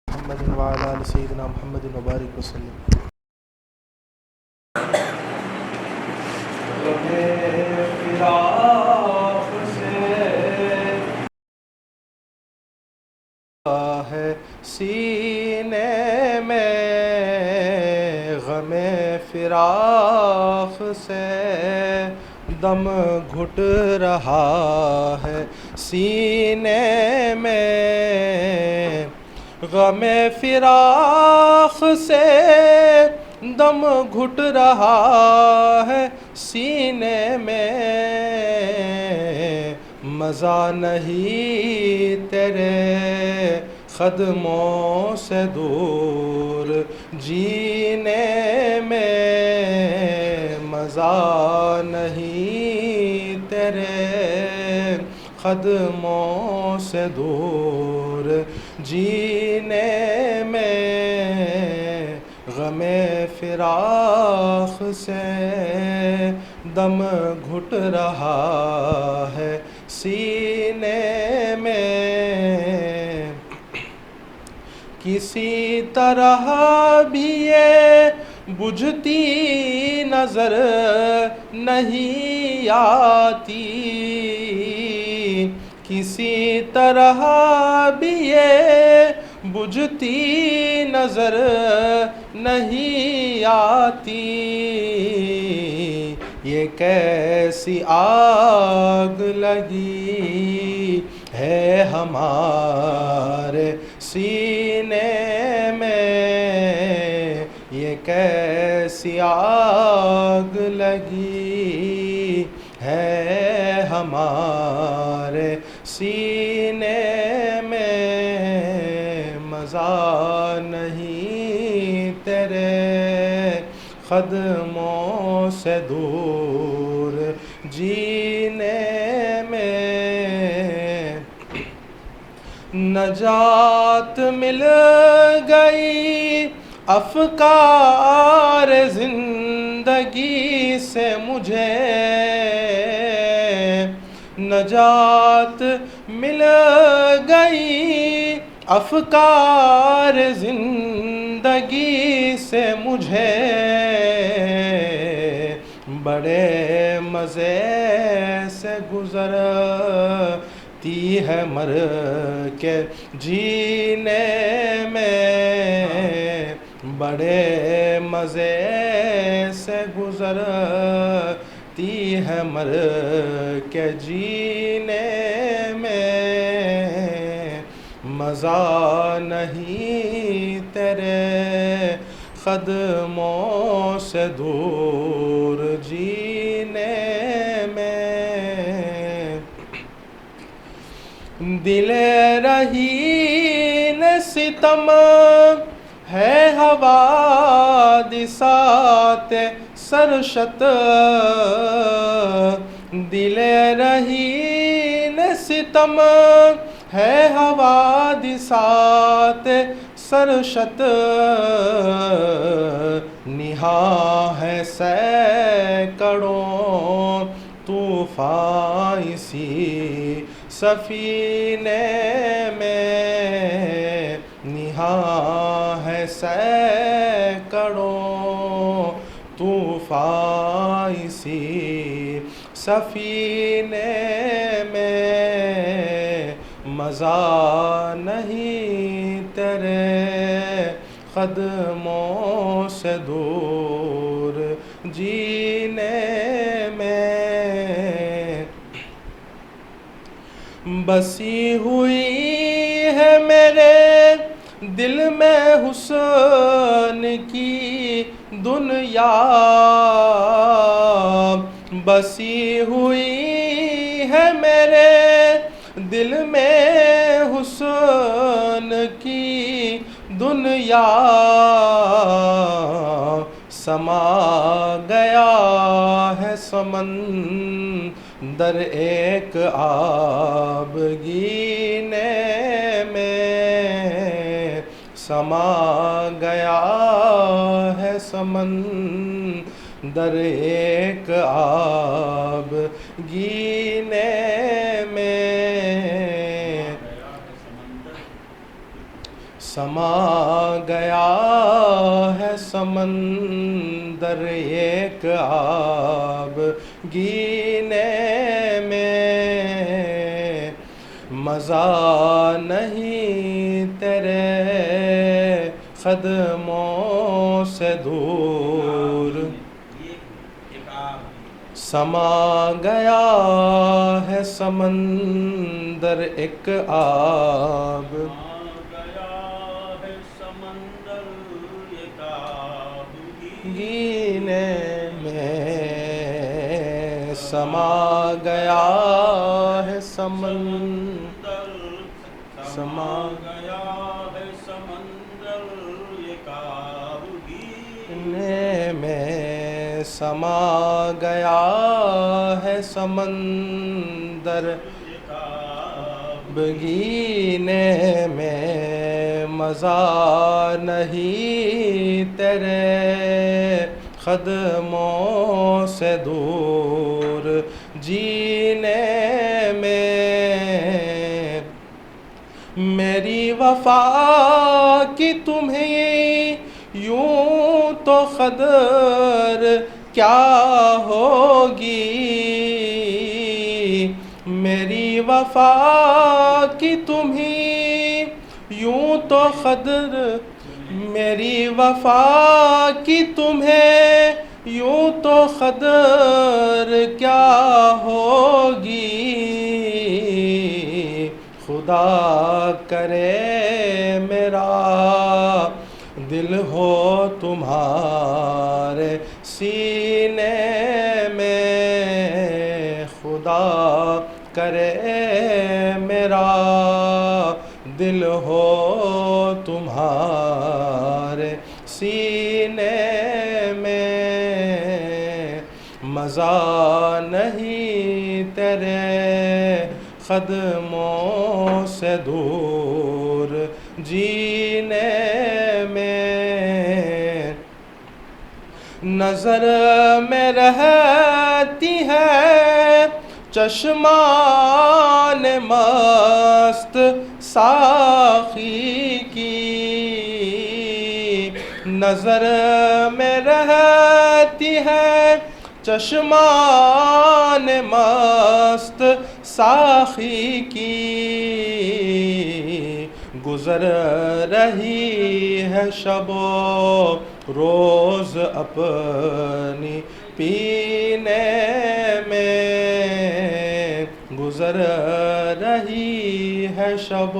محمد وعلى آل سيدنا محمد وبارك وسلم. ہے سینے میں غم فراق سے دم گھٹ رہا ہے سینے میں غم فراق سے دم گھٹ رہا ہے سینے میں مزہ نہیں تیرے قدموں سے دور جینے میں مزہ نہیں تیرے قدموں سے دور جینے میں غم فراق سے دم گھٹ رہا ہے سینے میں کسی طرح بھی یہ بجھتی نظر نہیں آتی کسی طرح بھی یہ بجھتی نظر نہیں آتی یہ کیسی آگ لگی ہے ہمارے سینے میں یہ کیسی آگ لگی ہے ہمارے سینے میں مزہ نہیں تیرے قدموں سے دور جینے میں نجات مل گئی افکار زندگی سے مجھے نجات مل گئی افکار زندگی سے مجھے بڑے مزے سے گزرتی ہے مر کے جینے میں بڑے مزے سے گزرتی ہے مر کے جینے میں مزہ نہیں تیرے قدموں سے دور جینے میں دل رہین ستم ہے حوادثات سرشت دل رہین ستم ہے حوادثات سرشت نہاں ہے سینکڑوں طوفان اسی سفینے میں نہاں ہے سینکڑوں طوفان اسی سفینے میں مزہ نہیں تیرے قدموں سے دور جینے میں بسی ہوئی ہے میرے دل میں حسن کی دنیا بسی ہوئی ہے میرے دل میں حسن کی دنیا سما گیا ہے سمندر ایک آبگینے میں سما گیا ہے سمندر ایک آب گینے میں، سما گیا ہے سمندر ایک آب گینے میں، مزہ نہیں تیرے قدموں سے دور، سما گیا ہے سمندر ایک آب گینے میں، سما گیا ہے سمندر، سما گیا ہے سمندر ایک آب گینے میں، سما گیا ہے سمندر بگینے میں، مزہ نہیں تیرے قدموں سے دور جینے میں، میری وفا کی تمہیں یوں تو قدر کیا ہوگی، میری وفا کی تمہیں یوں تو قدر، میری وفا کی تمہیں یوں تو قدر کیا ہوگی، خدا کرے میرا دل ہو تمہارے سینے میں، خدا کرے میرا دل ہو تمہارے سینے میں، مزہ نہیں تیرے قدموں سے دور جینے میں، نظر میں رہتی ہے چشمان مست ساقی کی، نظر میں رہتی ہے چشمان مست ساقی کی، گزر رہی ہے شب و روز اپنی پینے میں، گزر رہی ہے شب و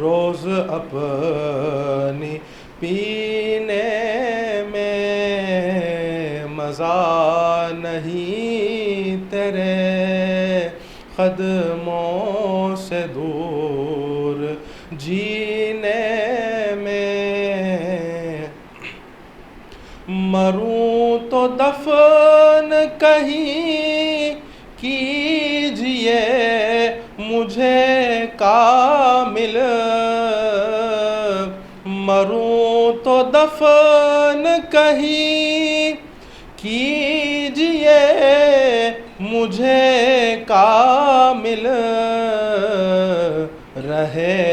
روز اپنی پینے میں، مزہ نہیں تیرے قدموں سے دور جینے میں، مروں تو دفن کہیں کیجئے مجھے کامل، مروں تو دفن کہیں کیجئے مجھے کامل، رہے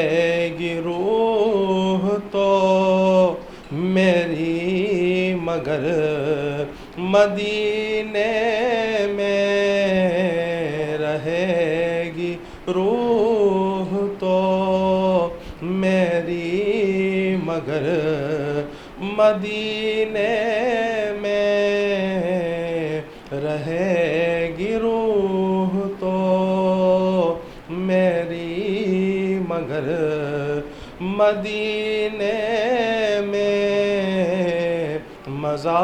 گی روح تو میری مگر مدینے میں، رہے گی روح تو میری مگر مدینے میں، رہے گی روح تو میری مگر مدینے میں، مزہ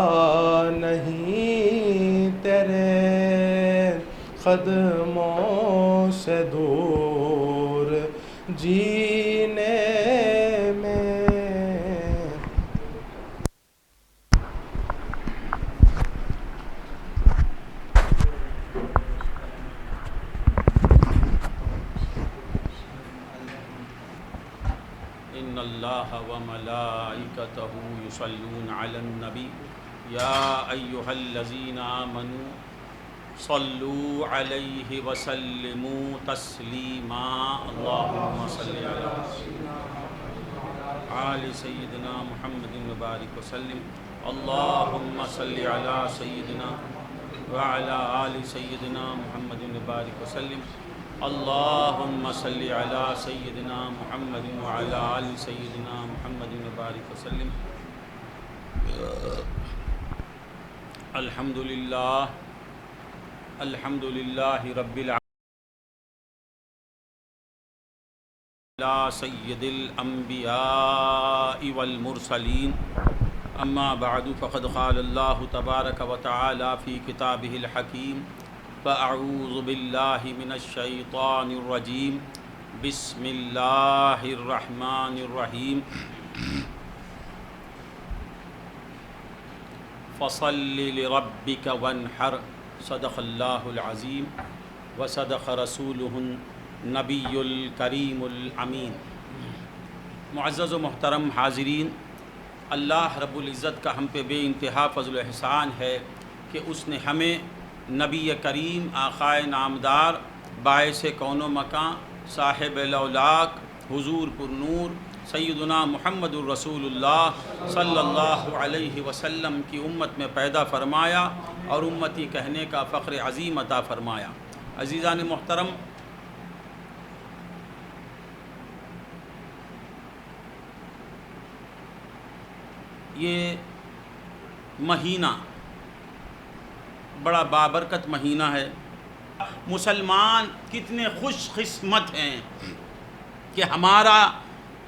نہیں تیرے قدموں سے دور جینے میں۔ ان اللہ وملائکتہ یصلون علی النبی یا ایہا الذین آمنوا صلوا علیہ وسلموا تسلیما اللہم صلی علی آل سیدنا محمد مبارک وسلم اللہم صلی علی سیدنا وعلی آل سیدنا محمد مبارک وسلم اللہم صلی علی سیدنا محمد وعلی آل سیدنا محمد مبارک وسلم الحمدللہ رب العالمین علی سید الانبیاء والمرسلین اما بعد فقد قال اللہ تبارک و تعالی فی کتابہ الحکیم فاعوذ باللہ من الشیطان الرجیم بسم اللہ الرحمن الرحیم فصل لربک وانحر صدق اللہ العظیم وصدق رسولہ النبی الکریم الامین۔ معزز و محترم حاضرین، اللہ رب العزت کا ہم پہ بے انتہا فضل و احسان ہے کہ اس نے ہمیں نبی کریم آقائے نامدار باعث کون و مکان صاحب لولاک حضور پر نور سیدنا محمد الرسول اللہ صلی اللہ علیہ وسلم کی امت میں پیدا فرمایا اور امتی کہنے کا فخر عظیم عطا فرمایا۔ عزیزان محترم، یہ مہینہ بڑا بابرکت مہینہ ہے۔ مسلمان کتنے خوش قسمت ہیں کہ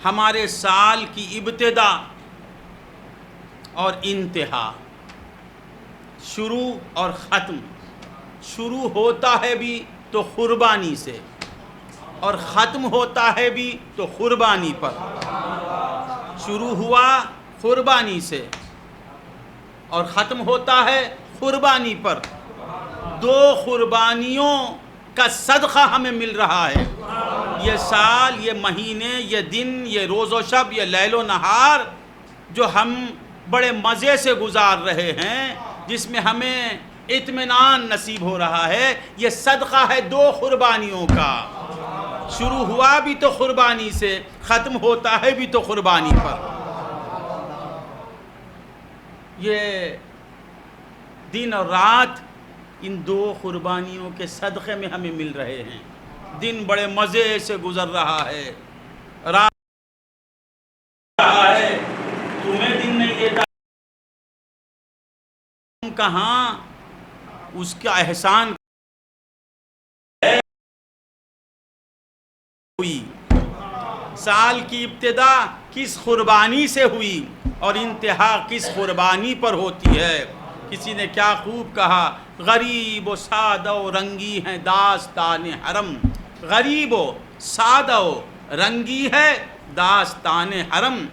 ہمارے سال کی ابتدا اور انتہا، شروع اور ختم، شروع ہوتا ہے بھی تو قربانی سے اور ختم ہوتا ہے بھی تو قربانی پر۔ شروع ہوا قربانی سے اور ختم ہوتا ہے قربانی پر۔ دو قربانیوں کا صدقہ ہمیں مل رہا ہے۔ یہ سال، یہ مہینے، یہ دن، یہ روز و شب، یہ لیل و نہار جو ہم بڑے مزے سے گزار رہے ہیں، جس میں ہمیں اطمینان نصیب ہو رہا ہے، یہ صدقہ ہے دو قربانیوں کا۔ شروع ہوا بھی تو قربانی سے، ختم ہوتا ہے بھی تو قربانی پر۔ یہ دن اور رات ان دو قربانیوں کے صدقے میں ہمیں مل رہے ہیں۔ دن بڑے مزے سے گزر رہا ہے، رات رہا ہے، تمہیں دن نہیں دیتا، تم کہاں اس کا احسان ہوئی۔ سال کی ابتدا کس قربانی سے ہوئی اور انتہا کس قربانی پر ہوتی ہے۔ کسی نے کیا خوب کہا، غریب و سادہ و رنگی ہیں داستان حرم۔ غریب و سادہ و رنگی ہے داستان حرم۔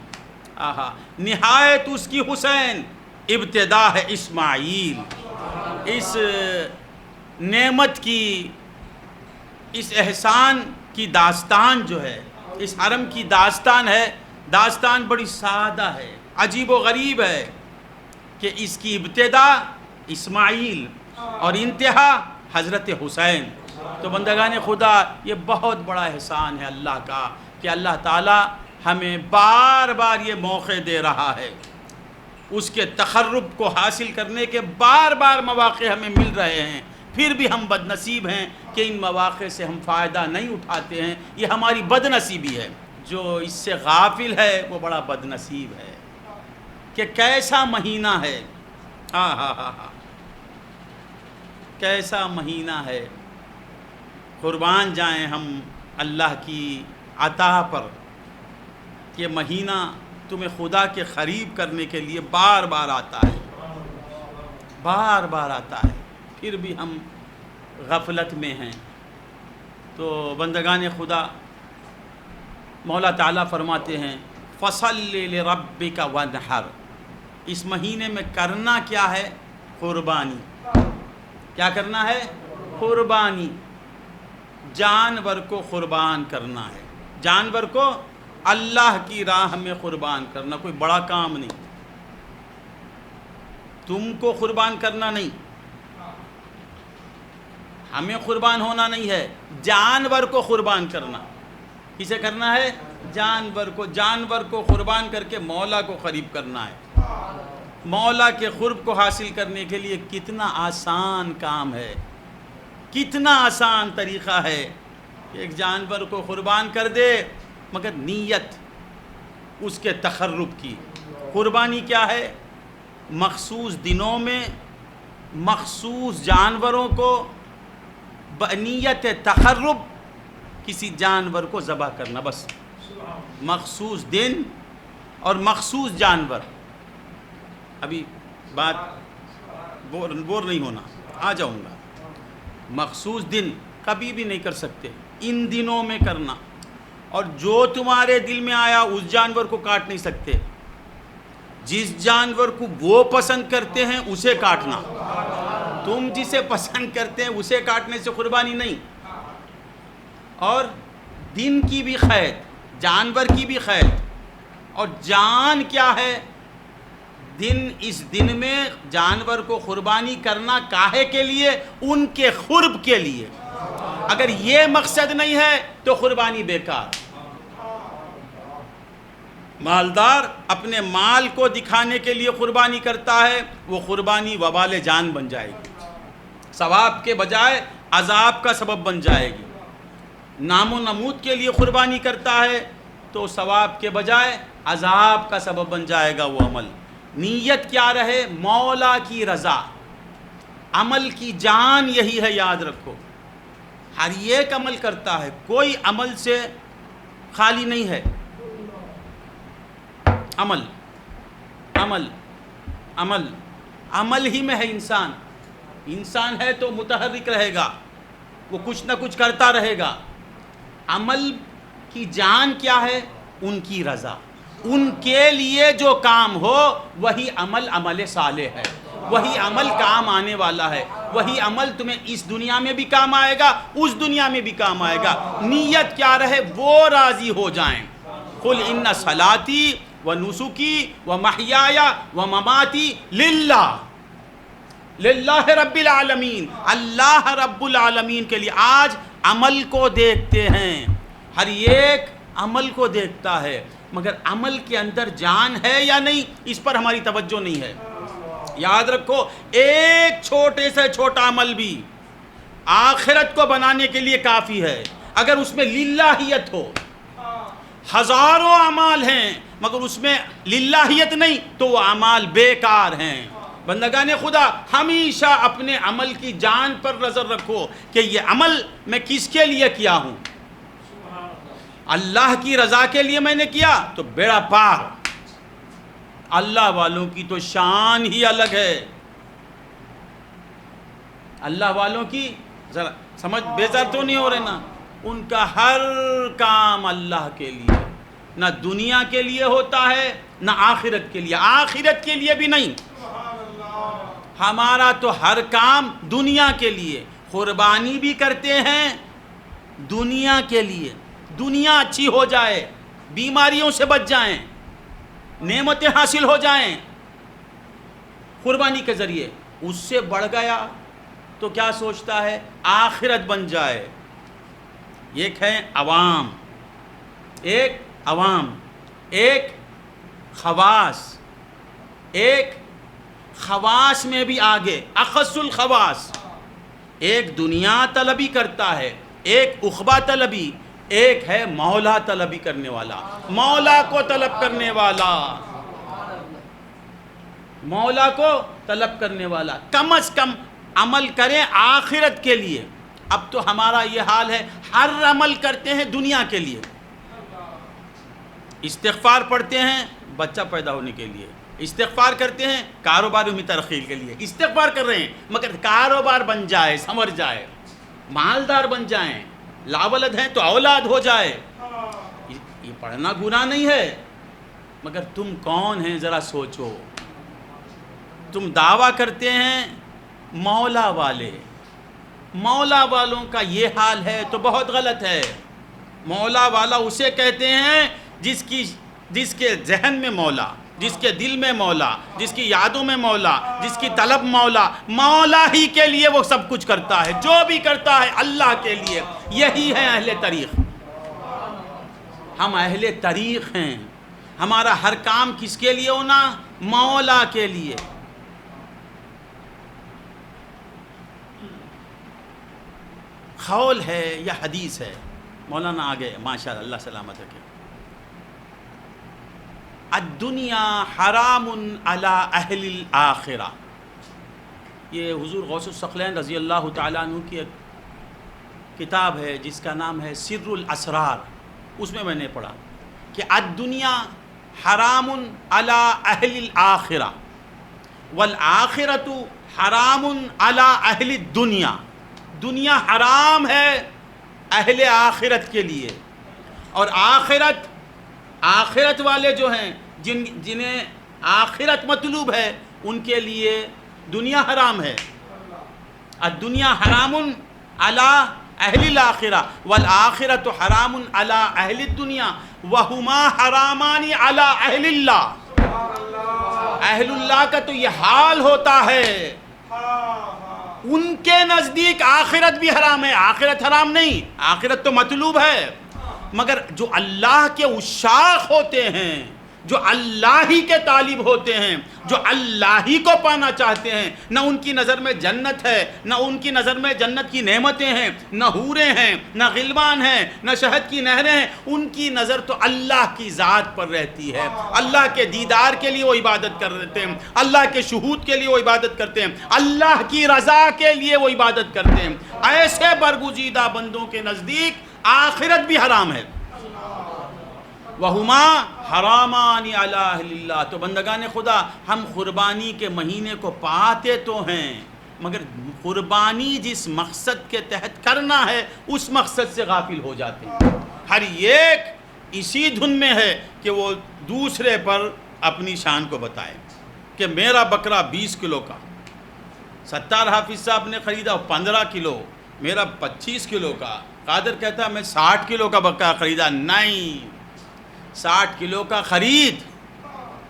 آہا، نہایت اس کی حسین، ابتدا ہے اسماعیل۔ اس نعمت کی، اس احسان کی داستان جو ہے، اس حرم کی داستان ہے، داستان بڑی سادہ ہے، عجیب و غریب ہے کہ اس کی ابتدا اسماعیل اور انتہا حضرت حسین۔ تو بندگان خدا، یہ بہت بڑا احسان ہے اللہ کا کہ اللہ تعالی ہمیں بار بار یہ موقع دے رہا ہے۔ اس کے تقرب کو حاصل کرنے کے بار بار مواقع ہمیں مل رہے ہیں، پھر بھی ہم بد نصیب ہیں کہ ان مواقع سے ہم فائدہ نہیں اٹھاتے ہیں۔ یہ ہماری بد نصیبی ہے۔ جو اس سے غافل ہے وہ بڑا بد نصیب ہے۔ کہ کیسا مہینہ ہے، کیسا مہینہ ہے۔ قربان جائیں ہم اللہ کی عطا پر۔ یہ مہینہ تمہیں خدا کے قریب کرنے کے لیے بار بار آتا ہے، بار بار آتا ہے، پھر بھی ہم غفلت میں ہیں۔ تو بندگان خدا، مولا تعالیٰ فرماتے ہیں فَصَلِّ لِرَبِّكَ وَانْحَرْ۔ اس مہینے میں کرنا کیا ہے؟ قربانی۔ کیا کرنا ہے؟ قربانی۔ جانور کو قربان کرنا ہے، جانور کو اللہ کی راہ میں قربان کرنا کوئی بڑا کام نہیں، تم کو قربان کرنا نہیں، ہمیں قربان ہونا نہیں ہے، جانور کو قربان کرنا۔ کسے کرنا ہے؟ جانور کو قربان کر کے مولا کو قریب کرنا ہے۔ مولا کے قرب کو حاصل کرنے کے لیے کتنا آسان کام ہے، کتنا آسان طریقہ ہے کہ ایک جانور کو قربان کر دے، مگر نیت اس کے تقرب کی۔ قربانی کیا ہے؟ مخصوص دنوں میں مخصوص جانوروں کو بنیت تقرب کسی جانور کو ذبح کرنا، بس مخصوص دن اور مخصوص جانور۔ ابھی بات بور نہیں ہونا، آ جاؤں گا۔ مخصوص دن کبھی بھی نہیں کر سکتے، ان دنوں میں کرنا، اور جو تمہارے دل میں آیا اس جانور کو کاٹ نہیں سکتے، جس جانور کو وہ پسند کرتے ہیں اسے کاٹنا، تم جسے پسند کرتے ہیں اسے کاٹنے سے قربانی نہیں۔ اور دن کی بھی قید، جانور کی بھی قید، اور جان کیا ہے؟ دن، اس دن میں جانور کو قربانی کرنا کاہے کے لیے؟ ان کے قرب کے لیے۔ اگر یہ مقصد نہیں ہے تو قربانی بیکار۔ مالدار اپنے مال کو دکھانے کے لیے قربانی کرتا ہے، وہ قربانی وبال جان بن جائے گی، ثواب کے بجائے عذاب کا سبب بن جائے گی۔ نام و نمود کے لیے قربانی کرتا ہے تو ثواب کے بجائے عذاب کا سبب بن جائے گا وہ عمل۔ نیت کیا رہے؟ مولا کی رضا۔ عمل کی جان یہی ہے، یاد رکھو۔ ہر ایک عمل کرتا ہے، کوئی عمل سے خالی نہیں ہے۔ عمل عمل عمل عمل ہی میں ہے انسان۔ انسان ہے تو متحرک رہے گا، وہ کچھ نہ کچھ کرتا رہے گا۔ عمل کی جان کیا ہے؟ ان کی رضا۔ ان کے لیے جو کام ہو وہی عمل صالح ہے، وہی عمل کام آنے والا ہے، وہی عمل تمہیں اس دنیا میں بھی کام آئے گا، اس دنیا میں بھی کام آئے گا۔ نیت کیا رہے؟ وہ راضی ہو جائیں۔ قل ان صلاتی و نسکی و محیای و مماتی للہ رب العالمین، اللہ رب العالمین کے لیے۔ آج عمل کو دیکھتے ہیں، ہر ایک عمل کو دیکھتا ہے، مگر عمل کے اندر جان ہے یا نہیں اس پر ہماری توجہ نہیں ہے۔ یاد رکھو، ایک چھوٹے سے چھوٹا عمل بھی آخرت کو بنانے کے لیے کافی ہے، اگر اس میں للہیت ہو۔ ہزاروں اعمال ہیں مگر اس میں للہیت نہیں تو وہ اعمال بیکار ہیں۔ بندگان خدا، ہمیشہ اپنے عمل کی جان پر نظر رکھو کہ یہ عمل میں کس کے لیے کیا ہوں۔ اللہ کی رضا کے لیے میں نے کیا تو بیڑا پار۔ اللہ والوں کی تو شان ہی الگ ہے۔ اللہ والوں کی ذرا سمجھ بیزار تو نہیں ہو رہے نا؟ ان کا ہر کام اللہ کے لیے، نہ دنیا کے لیے ہوتا ہے نہ آخرت کے لیے، آخرت کے لیے بھی نہیں۔ ہمارا تو ہر کام دنیا کے لیے، قربانی بھی کرتے ہیں دنیا کے لیے، دنیا اچھی ہو جائے، بیماریوں سے بچ جائیں، نعمتیں حاصل ہو جائیں قربانی کے ذریعے۔ اس سے بڑھ گیا تو کیا سوچتا ہے؟ آخرت بن جائے۔ ایک ہے عوام، ایک خواص، ایک خواص میں بھی آگے، اخص الخواص۔ ایک دنیا طلبی کرتا ہے، ایک عقبہ طلبی، ایک ہے مولا طلبی کرنے والا، مولا کو طلب کرنے والا، مولا کو طلب کرنے والا۔ کم از کم عمل کریں آخرت کے لیے۔ اب تو ہمارا یہ حال ہے، ہر عمل کرتے ہیں دنیا کے لیے۔ استغفار پڑھتے ہیں بچہ پیدا ہونے کے لیے، استغفار کرتے ہیں کاروبار میں ترقی کے لیے، استغفار کر رہے ہیں مگر کاروبار بن جائے، سمر جائے، مالدار بن جائیں، لاولد ہیں تو اولاد ہو جائے۔ یہ پڑھنا گناہ نہیں ہے، مگر تم کون ہیں ذرا سوچو۔ تم دعویٰ کرتے ہیں مولا والے، مولا والوں کا یہ حال ہے تو بہت غلط ہے۔ مولا والا اسے کہتے ہیں جس کے ذہن میں مولا، جس کے دل میں مولا، جس کی یادوں میں مولا، جس کی طلب مولا، مولا ہی کے لیے وہ سب کچھ کرتا ہے، جو بھی کرتا ہے اللہ کے لیے۔ یہی ہے اہل طریق۔ ہم اہل طریق ہیں، ہمارا ہر کام کس کے لیے ہونا؟ مولا کے لیے۔ قول ہے یا حدیث ہے، مولانا آگے ماشاءاللہ اللہ سلامت رکھے، الدنیا حرام علی اہل الآخرہ۔ یہ حضور غوث الثقلین رضی اللہ تعالیٰ عنہ کی ایک کتاب ہے جس کا نام ہے سر الاسرار، اس میں نے پڑھا کہ الدنیا حرام علی اہل الآخرہ والآخرۃ حرام علی اہل الدنیا۔ دنیا حرام ہے اہل آخرت کے لیے، اور آخرت والے جو ہیں جنہیں آخرت مطلوب ہے ان کے لیے دنیا حرام ہے۔ الدنیا حرام علی اہل الآخرہ والآخرۃ حرام علی اہل الدنیا وہما حرامان علی اہل اللہ۔ اہل اللہ کا تو یہ حال ہوتا ہے، ان کے نزدیک آخرت بھی حرام ہے۔ آخرت حرام نہیں، آخرت تو مطلوب ہے، مگر جو اللہ کے عشاق ہوتے ہیں، جو اللہ ہی کے طالب ہوتے ہیں، جو اللہ ہی کو پانا چاہتے ہیں، نہ ان کی نظر میں جنت ہے، نہ ان کی نظر میں جنت کی نعمتیں ہیں، نہ حوریں ہیں، نہ غلمان ہیں، نہ شہد کی نہریں ہیں، ان کی نظر تو اللہ کی ذات پر رہتی ہے۔ اللہ کے دیدار کے لیے وہ عبادت کرتے ہیں، اللہ کے شہود کے لیے وہ عبادت کرتے ہیں، اللہ کی رضا کے لیے وہ عبادت کرتے ہیں۔ ایسے برگزیدہ بندوں کے نزدیک آخرت بھی حرام ہے۔ وہما حرامان علی اہل اللہ۔ تو بندگان خدا، ہم قربانی کے مہینے کو پاتے تو ہیں، مگر قربانی جس مقصد کے تحت کرنا ہے اس مقصد سے غافل ہو جاتے ہیں۔ ہر ایک اسی دھن میں ہے کہ وہ دوسرے پر اپنی شان کو بتائے کہ میرا بکرا 20 کلو کا، ستار حافظ صاحب نے خریدا 15 کلو، میرا 25 کلو کا، قادر کہتا ہے میں 60 کلو کا بکرا خریدا۔ نہیں، 60 کلو کا خرید،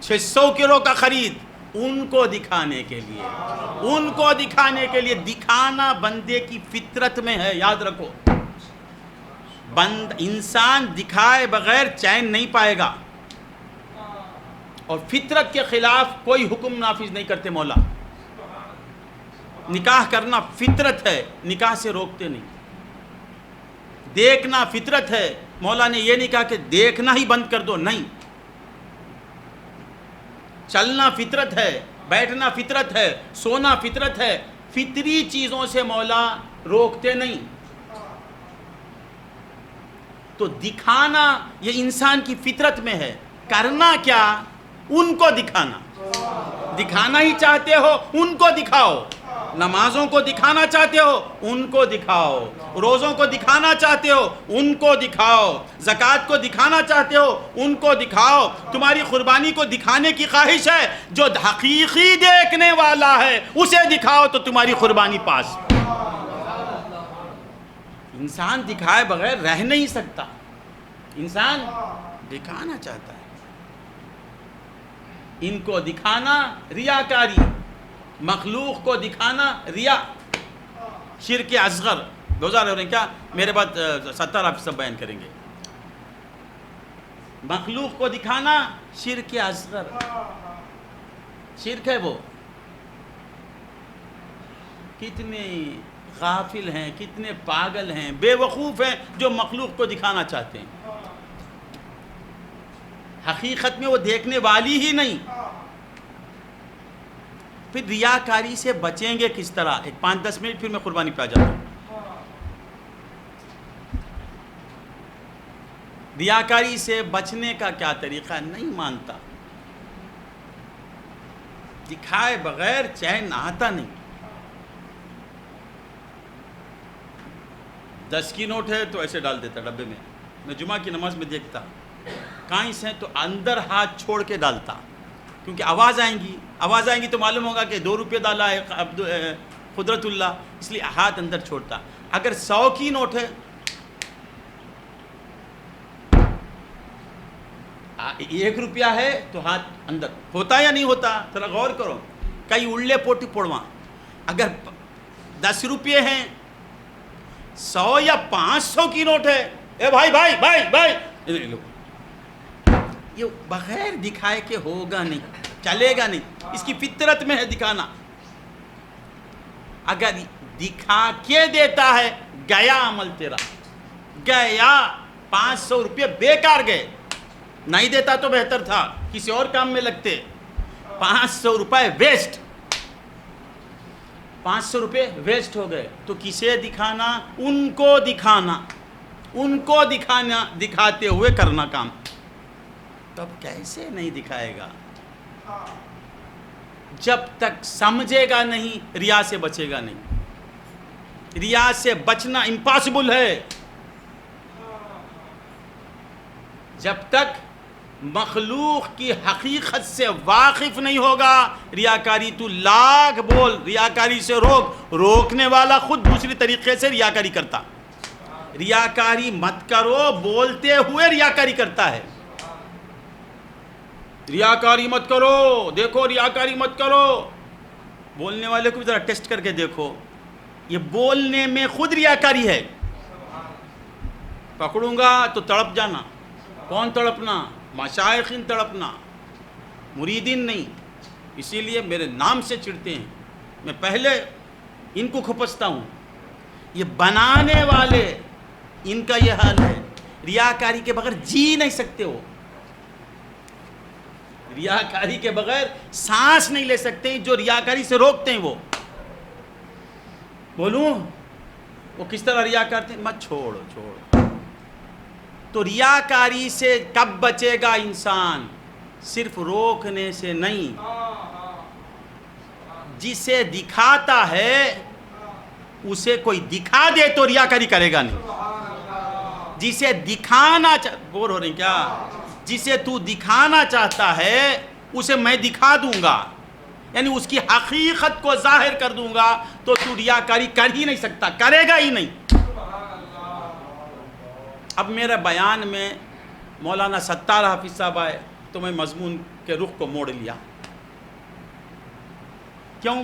600 کلو کا خرید، ان کو دکھانے کے لیے، دکھانا بندے کی فطرت میں ہے، یاد رکھو۔ انسان دکھائے بغیر چین نہیں پائے گا، اور فطرت کے خلاف کوئی حکم نافذ نہیں کرتے مولا۔ نکاح کرنا فطرت ہے، نکاح سے روکتے نہیں۔ دیکھنا فطرت ہے، مولا نے یہ نہیں کہا کہ دیکھنا ہی بند کر دو، نہیں۔ چلنا فطرت ہے، بیٹھنا فطرت ہے، سونا فطرت ہے، فطری چیزوں سے مولا روکتے نہیں۔ تو دکھانا یہ انسان کی فطرت میں ہے، کرنا کیا؟ ان کو دکھانا ہی چاہتے ہو ان کو دکھاؤ، نمازوں کو دکھانا چاہتے ہو ان کو دکھاؤ، روزوں کو دکھانا چاہتے ہو ان کو دکھاؤ، زکوٰۃ کو دکھانا چاہتے ہو ان کو دکھاؤ۔ تمہاری قربانی کو دکھانے کی خواہش ہے، جو حقیقی دیکھنے والا ہے اسے دکھاؤ تو تمہاری قربانی پاس۔ انسان دکھائے بغیر رہ نہیں سکتا، انسان دکھانا چاہتا ہے۔ ان کو دکھانا ریاکاری، مخلوق کو دکھانا ریا، شرک اصغر۔ دوزار ہو رہے ہیں کیا؟ میرے بعد 70 آپ سب بیان کریں گے۔ مخلوق کو دکھانا شرک اصغر، شرک ہے وہ۔ کتنے غافل ہیں، کتنے پاگل ہیں، بے وقوف ہیں جو مخلوق کو دکھانا چاہتے ہیں، حقیقت میں وہ دیکھنے والی ہی نہیں۔ پھر ریاکاری سے بچیں گے کس طرح؟ ایک 5-10 منٹ پھر میں قربانی پہ آ جاتا ہوں۔ ریاکاری سے بچنے کا کیا طریقہ؟ نہیں مانتا، دکھائے بغیر چین آتا نہیں۔ 10 کی نوٹ ہے تو ایسے ڈال دیتا ڈبے میں، میں جمعہ کی نماز میں دیکھتا، کائنس ہیں تو اندر ہاتھ چھوڑ کے ڈالتا، کیونکہ آواز آئیں گی تو معلوم ہوگا کہ 2 روپے ڈالا ہے قدرت اللہ، اس لیے ہاتھ اندر چھوڑتا۔ اگر 100 کی نوٹ ہے 1 روپیہ ہے تو ہاتھ اندر ہوتا یا نہیں ہوتا؟ ذرا غور کرو. کئی اڑلے پوٹی پڑواں. اگر 10 روپے ہیں، 100 یا 500 کی نوٹ ہے، اے بھائی بھائی بھائی بھائی، یہ بغیر دکھائے کہ ہوگا نہیں، چلے گا نہیں. اس کی فطرت میں ہے دکھانا. اگر دکھا کے دیتا ہے، گیا عمل تیرا، گیا. 500 روپے بیکار گئے. نہیں دیتا تو بہتر تھا، کسی اور کام میں لگتے. 500 روپے ویسٹ، 500 روپے ویسٹ ہو گئے. تو کسے دکھانا؟ ان کو دکھانا، ان کو دکھانا، دکھاتے ہوئے کرنا کام. تب کیسے نہیں دکھائے گا؟ جب تک سمجھے گا نہیں، ریا سے بچے گا نہیں. ریا سے بچنا امپاسبل ہے. جب تک مخلوق کی حقیقت سے واقف نہیں ہوگا. ریاکاری تو لاکھ بول، ریاکاری سے روکنے والا خود دوسری طریقے سے ریاکاری کرتا. ریاکاری مت کرو، بولتے ہوئے ریاکاری کرتا ہے. ریاکاری مت کرو، دیکھو ریاکاری مت کرو. بولنے والے کو بھی ذرا ٹیسٹ کر کے دیکھو، یہ بولنے میں خود ریاکاری ہے. پکڑوں گا تو تڑپ جانا. کون تڑپنا؟ مشائخین تڑپنا، مریدین نہیں. اسی لیے میرے نام سے چڑھتے ہیں. میں پہلے ان کو کھپستا ہوں. یہ بنانے والے، ان کا یہ حال ہے. ریاکاری کے بغیر جی نہیں سکتے. وہ ریاکاری کے بغیر سانس نہیں لے سکتے. جو ریاکاری سے روکتے ہیں وہ بولوں وہ کس طرح ریا کرتے ہیں؟ مت چھوڑو. تو ریاکاری سے کب بچے گا انسان؟ صرف روکنے سے نہیں. جسے دکھاتا ہے اسے کوئی دکھا دے تو ریاکاری کرے گا نہیں. جسے دکھانا بور ہو رہے ہیں کیا؟ جسے تو دکھانا چاہتا ہے اسے میں دکھا دوں گا، یعنی اس کی حقیقت کو ظاہر کر دوں گا، تو ریاکاری کر ہی نہیں سکتا، کرے گا ہی نہیں. اب میرے بیان میں مولانا ستار حافظ صاحب آئے تو میں مضمون کے رخ کو موڑ لیا. کیوں؟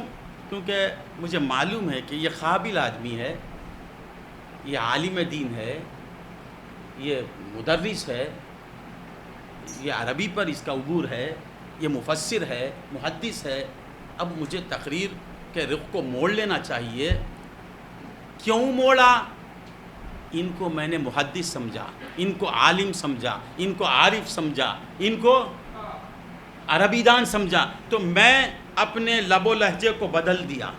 کیونکہ مجھے معلوم ہے کہ یہ قابل آدمی ہے، یہ عالم دین ہے، یہ مدرس ہے، یہ عربی پر اس کا عبور ہے، یہ مفسر ہے، محدث ہے. اب مجھے تقریر کے رخ کو موڑ لینا چاہیے. کیوں موڑا؟ ان کو میں نے محدث سمجھا، ان کو عالم سمجھا، ان کو عارف سمجھا، ان کو عربی دان سمجھا. تو میں اپنے لب و لہجے کو بدل دیا.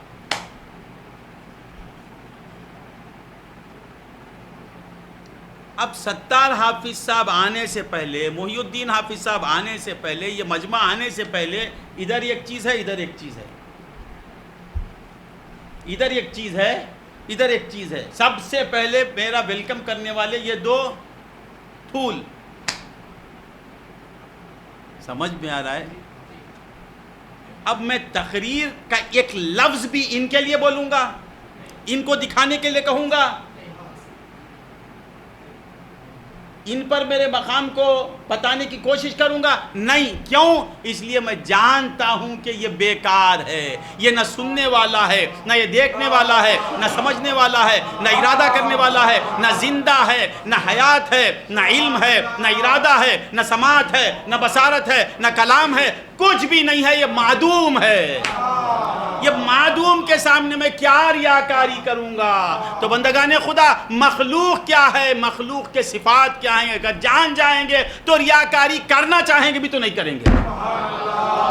اب ستار حافظ صاحب آنے سے پہلے، محی الدین حافظ صاحب آنے سے پہلے، یہ مجمع آنے سے پہلے ادھر ایک چیز ہے، ادھر ایک چیز ہے، ادھر ایک چیز ہے، ادھر ایک چیز ہے. سب سے پہلے میرا ویلکم کرنے والے یہ 2 پھول. سمجھ میں آ رہا ہے؟ اب میں تقریر کا ایک لفظ بھی ان کے لیے بولوں گا، ان کو دکھانے کے لیے کہوں گا، ان پر میرے مقام کو بتانے کی کوشش کروں گا؟ نہیں. کیوں؟ اس لیے میں جانتا ہوں کہ یہ بیکار ہے. یہ نہ سننے والا ہے، نہ یہ دیکھنے والا ہے، نہ سمجھنے والا ہے، نہ ارادہ کرنے والا ہے، نہ زندہ ہے، نہ حیات ہے، نہ علم ہے، نہ ارادہ ہے، نہ سماعت ہے، نہ بصارت ہے، نہ کلام ہے. کچھ بھی نہیں ہے. یہ معدوم ہے. یہ معدوم کے سامنے میں کیا ریاکاری کروں گا؟ تو بندگان خدا، مخلوق کیا ہے، مخلوق کے صفات کیا ہیں، اگر جان جائیں گے تو ریاکاری کرنا چاہیں گے بھی تو نہیں کریں گے،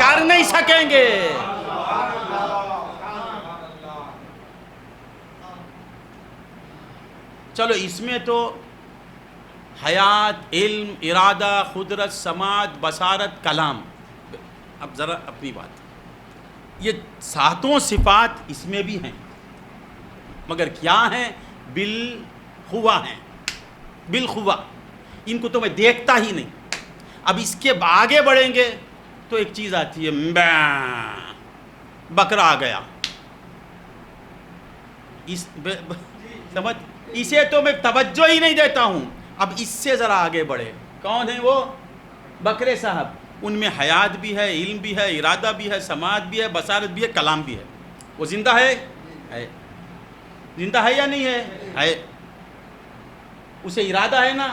کر نہیں سکیں گے. چلو اس میں تو حیات، علم، ارادہ، قدرت، سماعت، بصارت، کلام. اب ذرا اپنی بات، یہ 7 صفات اس میں بھی ہیں، مگر کیا ہیں؟ بالخوا ہیں، بالخوا. ان کو تو میں دیکھتا ہی نہیں. اب اس کے آگے بڑھیں گے تو ایک چیز آتی ہے، بکرا آ گیا. سمجھ، اسے تو میں توجہ ہی نہیں دیتا ہوں. اب اس سے ذرا آگے بڑھے، کون ہے وہ؟ بکرے صاحب ان میں حیات بھی ہے، علم بھی ہے، ارادہ بھی ہے، سماعت بھی ہے، بصارت بھی ہے، کلام بھی ہے. وہ زندہ ہے؟ زندہ ہے یا نہیں ہے؟ اسے ارادہ ہے نا،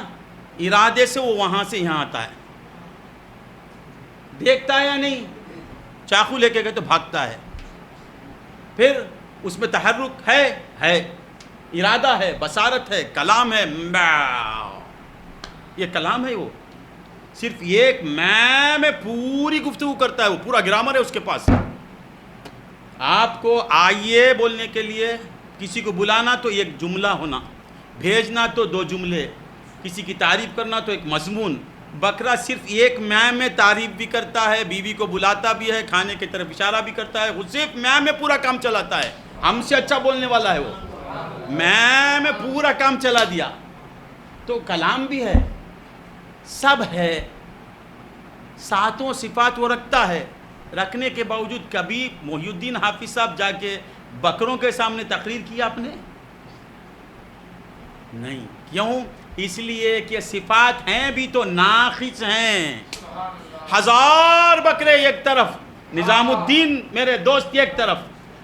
ارادے سے وہ وہاں سے یہاں آتا ہے. دیکھتا ہے یا نہیں؟ چاقو لے کے گئے تو بھاگتا ہے. پھر اس میں تحرک ہے، ارادہ ہے، بصارت ہے، کلام ہے. یہ کلام ہے. وہ صرف ایک میں پوری گفتگو کرتا ہے. وہ پورا گرامر ہے اس کے پاس. آپ کو آئیے بولنے کے لیے کسی کو بلانا تو ایک جملہ ہونا، بھیجنا تو 2 جملے، کسی کی تعریف کرنا تو ایک مضمون. بکرا صرف ایک میں تعریف بھی کرتا ہے، بیوی کو بلاتا بھی ہے، کھانے کی طرف اشارہ بھی کرتا ہے. وہ صرف میں پورا کام چلاتا ہے. ہم سے اچھا بولنے والا ہے. وہ میں پورا کام چلا دیا. تو کلام بھی ہے، سب ہے. 7 صفات وہ رکھتا ہے. رکھنے کے باوجود کبھی محی الدین حافظ صاحب جا کے بکروں کے سامنے تقریر کیا آپ نے؟ نہیں. کیوں؟ اس لیے کہ صفات ہیں بھی تو ناقص ہیں. 1000 بکرے ایک طرف، نظام الدین میرے دوست ایک طرف،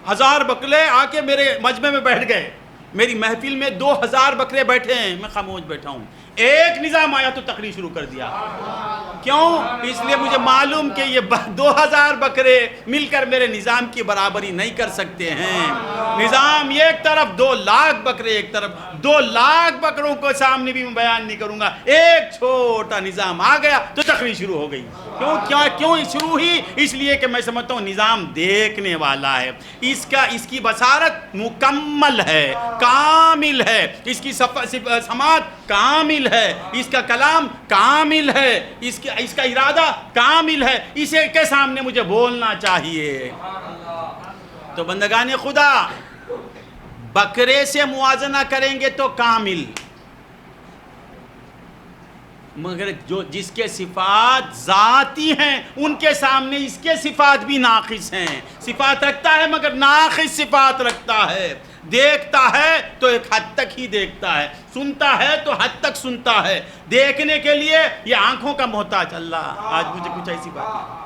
1000 بکرے آ کے میرے مجمع میں بیٹھ گئے. میری محفل میں 2000 بکرے بیٹھے ہیں، میں خاموش بیٹھا ہوں. ایک نظام آیا تو تقریر شروع کر دیا. کیوں؟ اس لیے مجھے معلوم کہ یہ 2000 بکرے مل کر میرے نظام کی برابری نہیں کر سکتے ہیں. نظام ایک طرف، 2 لاکھ بکرے ایک طرف. 2 لاکھ بکروں کو سامنے بھی میں بیان نہیں کروں گا. ایک چھوٹا نظام آ گیا تو تقریر شروع ہو گئی. کیوں شروع ہوئی؟ اس لیے کہ میں سمجھتا ہوں نظام دیکھنے والا ہے. اس کی بصارت مکمل ہے، کامل ہے. اس کی سماعت کامل ہے. اس کا کلام کامل ہے. اس کا ارادہ کامل ہے. اسے کے سامنے مجھے بولنا چاہیے. تو بندگان خدا بکرے سے موازنہ کریں گے تو کامل، مگر جس کے صفات ذاتی ہیں ان کے سامنے اس کے صفات بھی ناقص ہیں. صفات رکھتا ہے مگر ناقص صفات رکھتا ہے. دیکھتا ہے تو ایک حد تک ہی دیکھتا ہے، سنتا ہے تو حد تک سنتا ہے. دیکھنے کے لیے یہ آنکھوں کا محتاج. اللہ آج مجھے کچھ ایسی بات نہیں.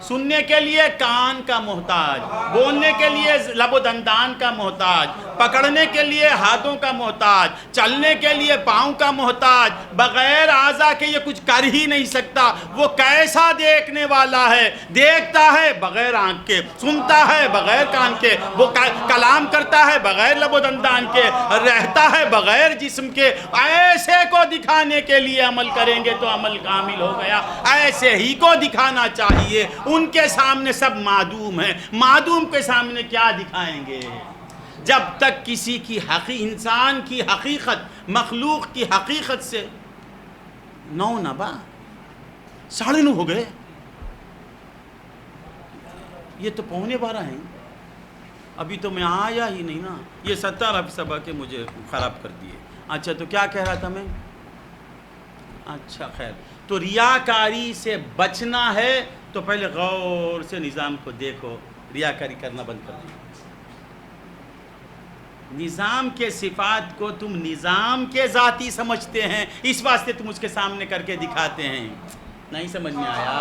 سننے کے لیے کان کا محتاج، بولنے کے لیے لب و دندان کا محتاج، پکڑنے کے لیے ہاتھوں کا محتاج، چلنے کے لیے پاؤں کا محتاج. بغیر اعضاء کے یہ کچھ کر ہی نہیں سکتا. وہ کیسا دیکھنے والا ہے؟ دیکھتا ہے بغیر آنکھ کے، سنتا ہے بغیر کان کے، وہ کلام کرتا ہے بغیر لب و دندان کے، رہتا ہے بغیر جسم کے. ایسے کو دکھانے کے لیے عمل کریں گے تو عمل کامل ہو گیا. ایسے ہی کو دکھانا چاہیے. ان کے سامنے سب معدوم ہیں. معدوم کے سامنے کیا دکھائیں گے؟ جب تک کسی کی انسان کی حقیقت، مخلوق کی حقیقت سے 9 نہ با 9:30 ہو گئے. یہ تو 11:15 ہیں. ابھی تو میں آیا ہی نہیں نا. یہ 17 صبح کے مجھے خراب کر دیے. اچھا تو کیا کہہ رہا تھا میں؟ اچھا خیر. تو ریاکاری سے بچنا ہے تو پہلے غور سے نظام کو دیکھو. ریاکاری کرنا بند کر دو. نظام کے صفات کو تم نظام کے ذاتی سمجھتے ہیں، اس واسطے تم اس کے سامنے کر کے دکھاتے ہیں. نہیں سمجھ میں آیا؟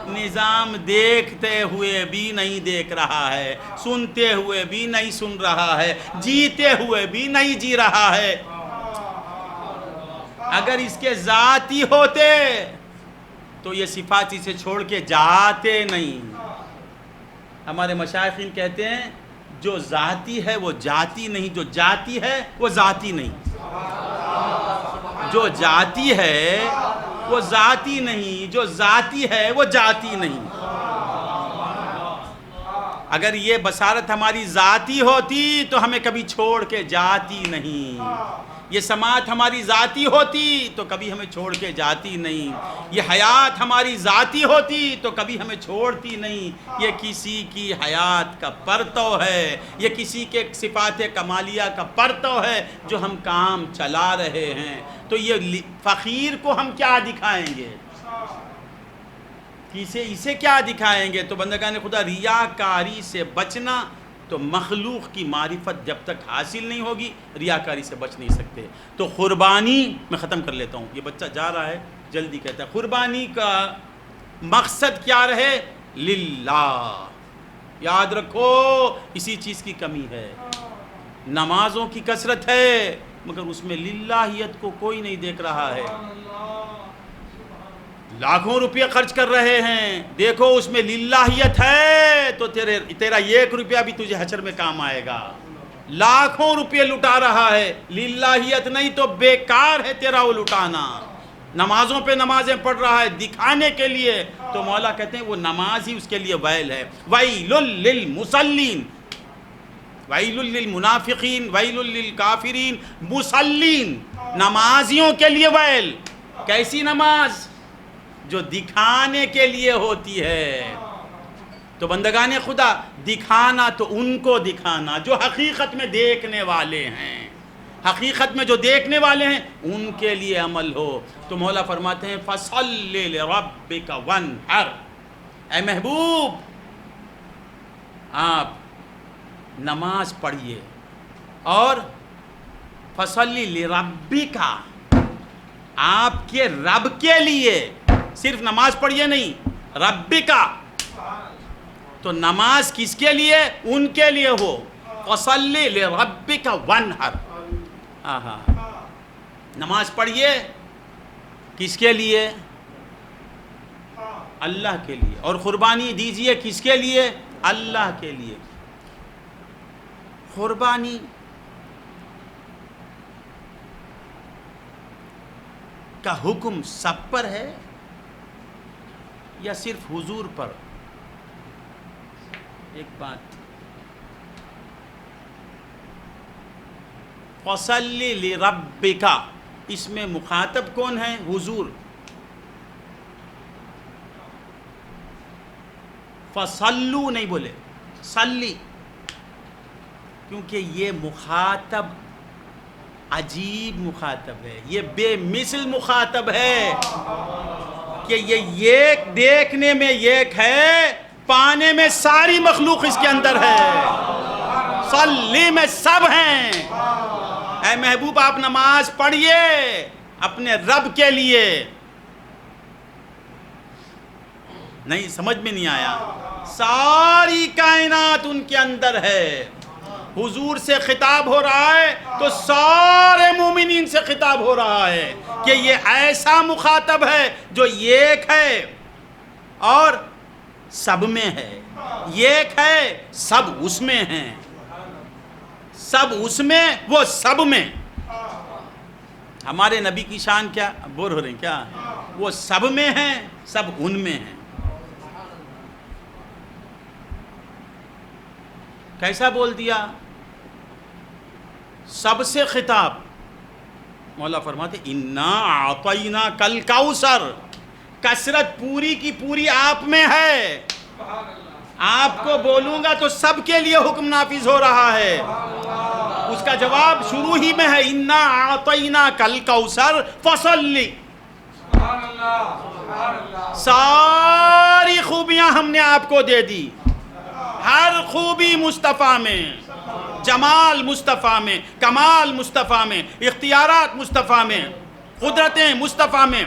نظام دیکھتے ہوئے بھی نہیں دیکھ رہا ہے، سنتے ہوئے بھی نہیں سن رہا ہے، جیتے ہوئے بھی نہیں جی رہا ہے. اگر اس کے ذاتی ہوتے تو یہ صفات اسے چھوڑ کے جاتے نہیں. ہمارے مشائخین کہتے ہیں جو ذاتی ہے وہ جاتی نہیں، جو جاتی ہے وہ ذاتی نہیں. جو جاتی ہے وہ ذاتی نہیں، جو ذاتی ہے وہ جاتی نہیں. اگر یہ بصارت ہماری ذاتی ہوتی تو ہمیں کبھی چھوڑ کے جاتی نہیں. یہ سماعت ہماری ذاتی ہوتی تو کبھی ہمیں چھوڑ کے جاتی نہیں. یہ حیات ہماری ذاتی ہوتی تو کبھی ہمیں چھوڑتی نہیں. یہ کسی کی حیات کا پرتو ہے، یہ کسی کے صفات کمالیہ کا پرتو ہے جو ہم کام چلا رہے ہیں. تو یہ فقیر کو ہم کیا دکھائیں گے؟ اسے کیا دکھائیں گے؟ تو بندگان خدا ریاکاری سے بچنا. تو مخلوق کی معرفت جب تک حاصل نہیں ہوگی ریاکاری سے بچ نہیں سکتے. تو قربانی میں ختم کر لیتا ہوں، یہ بچہ جا رہا ہے جلدی کہتا ہے. قربانی کا مقصد کیا رہے؟ للہ. یاد رکھو اسی چیز کی کمی ہے. نمازوں کی کثرت ہے مگر اس میں للہیت کو کوئی نہیں دیکھ رہا ہے. لاکھوں روپیہ خرچ کر رہے ہیں، دیکھو اس میں للہیت ہے تو تیرا 1 روپیہ بھی تجھے حشر میں کام آئے گا. لاکھوں روپیہ لٹا رہا ہے، للہیت نہیں تو بیکار ہے تیرا وہ لٹانا. نمازوں پہ نمازیں پڑھ رہا ہے دکھانے کے لیے، تو مولا کہتے ہیں وہ نماز ہی اس کے لیے ویل ہے. ویل للمصلین، ویل للمنافقین، ویل للکافرین. مصلین نمازیوں کے لیے ویل. کیسی نماز؟ جو دکھانے کے لیے ہوتی ہے. تو بندگان خدا، دکھانا تو ان کو دکھانا جو حقیقت میں دیکھنے والے ہیں، حقیقت میں جو دیکھنے والے ہیں ان کے لیے عمل ہو. تو مولا فرماتے ہیں فَصَلِّ لِرَبِّكَ وَانْحَرْ. اے محبوب آپ نماز پڑھیے اور فَصَلِّ لِرَبِّكَ، آپ کے رب کے لیے. صرف نماز پڑھیے نہیں، ربِّكَ. تو نماز کس کے لیے؟ ان کے لیے ہو. فَصَلِّ لِرَبِّكَ وَانْحَرْ. نماز پڑھیے کس کے لیے؟ اللہ کے لیے. اور قربانی دیجئے کس کے لیے؟ اللہ کے لیے. قربانی کا حکم سب پر ہے یا صرف حضور پر؟ ایک بات، فَصَلِّ لِرَبِّكَ اس میں مخاطب کون ہے؟ حضور. فَصَلُّوا نہیں بولے، صلی، کیونکہ یہ مخاطب عجیب مخاطب ہے، یہ بے مثل مخاطب ہے کہ یہ ایک دیکھنے میں ایک ہے، پانے میں ساری مخلوق اس کے اندر ہے. صلی میں سب ہیں. اے محبوب آپ نماز پڑھیے اپنے رب کے لیے. نہیں سمجھ میں نہیں آیا؟ ساری کائنات ان کے اندر ہے. حضور سے خطاب ہو رہا ہے تو سارے مومنین سے خطاب ہو رہا ہے کہ یہ ایسا مخاطب ہے جو ایک ہے اور سب میں ہے، ایک ہے سب اس میں ہیں، سب اس میں وہ سب میں. ہمارے نبی کی شان کیا؟ بور ہو رہے ہیں کیا؟ وہ سب میں ہیں، سب ان میں ہیں. کیسا بول دیا؟ سب سے خطاب. مولا فرماتے اِنَّا أَعْطَيْنَاكَ الْكَوْثَرَ. کثرت پوری کی پوری آپ میں ہے. آپ کو بولوں گا تو سب کے لیے حکم نافذ ہو رہا ہے. اس کا جواب شروع ہی میں ہے اِنَّا أَعْطَيْنَاكَ الْكَوْثَرَ فَصَلِّ. ساری خوبیاں ہم نے آپ کو دے دی. ہر خوبی مصطفیٰ میں، جمال مصطفیٰ میں، کمال مصطفیٰ میں، اختیارات مصطفیٰ میں، قدرتیں مصطفیٰ میں،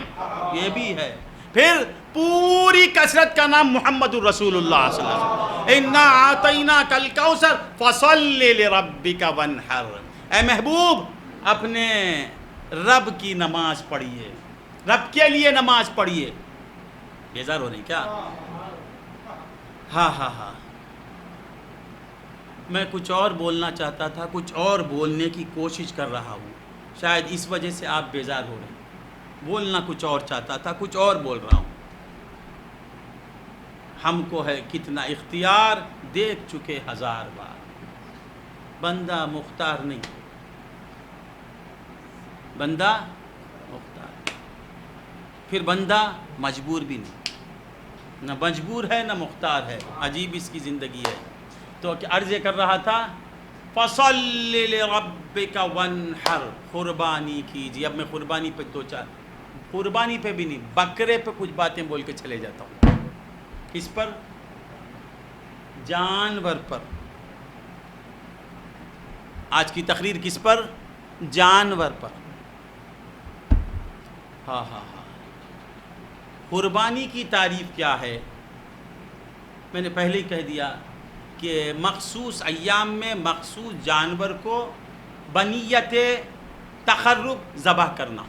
یہ بھی ہے. پھر پوری کثرت کا نام محمد الرسول اللہ صلی اللہ علیہ وسلم. اِنَّا أَعْطَيْنَاكَ الْكَوْثَرَ فَصَلِّ لِرَبِّكَ وَانْحَرْ. اے محبوب اپنے رب کی نماز پڑھیے، رب کے لیے نماز پڑھیے. بیزار ہو رہی کیا؟ ہاں ہاں ہاں، میں کچھ اور بولنا چاہتا تھا، کچھ اور بولنے کی کوشش کر رہا ہوں، شاید اس وجہ سے آپ بیزار ہو رہے ہیں. بولنا کچھ اور چاہتا تھا، کچھ اور بول رہا ہوں. ہم کو ہے کتنا اختیار، دیکھ چکے 1000 بار. بندہ مختار نہیں، بندہ مختار. پھر بندہ مجبور بھی نہیں، نہ مجبور ہے نہ مختار ہے. عجیب اس کی زندگی ہے. تو عرض کر رہا تھا فَصَلِّ لِرَبِّكَ وَانْحَرْ. قربانی کیجیے. اب میں قربانی پہ قربانی پہ بھی نہیں، بکرے پہ کچھ باتیں بول کے چلے جاتا ہوں. کس پر؟ جانور پر. آج کی تقریر کس پر؟ جانور پر. ہاں ہاں ہاں. قربانی کی تعریف کیا ہے؟ میں نے پہلے ہی کہہ دیا کہ مخصوص ایام میں مخصوص جانور کو بنیت تقرب ذبح کرنا۔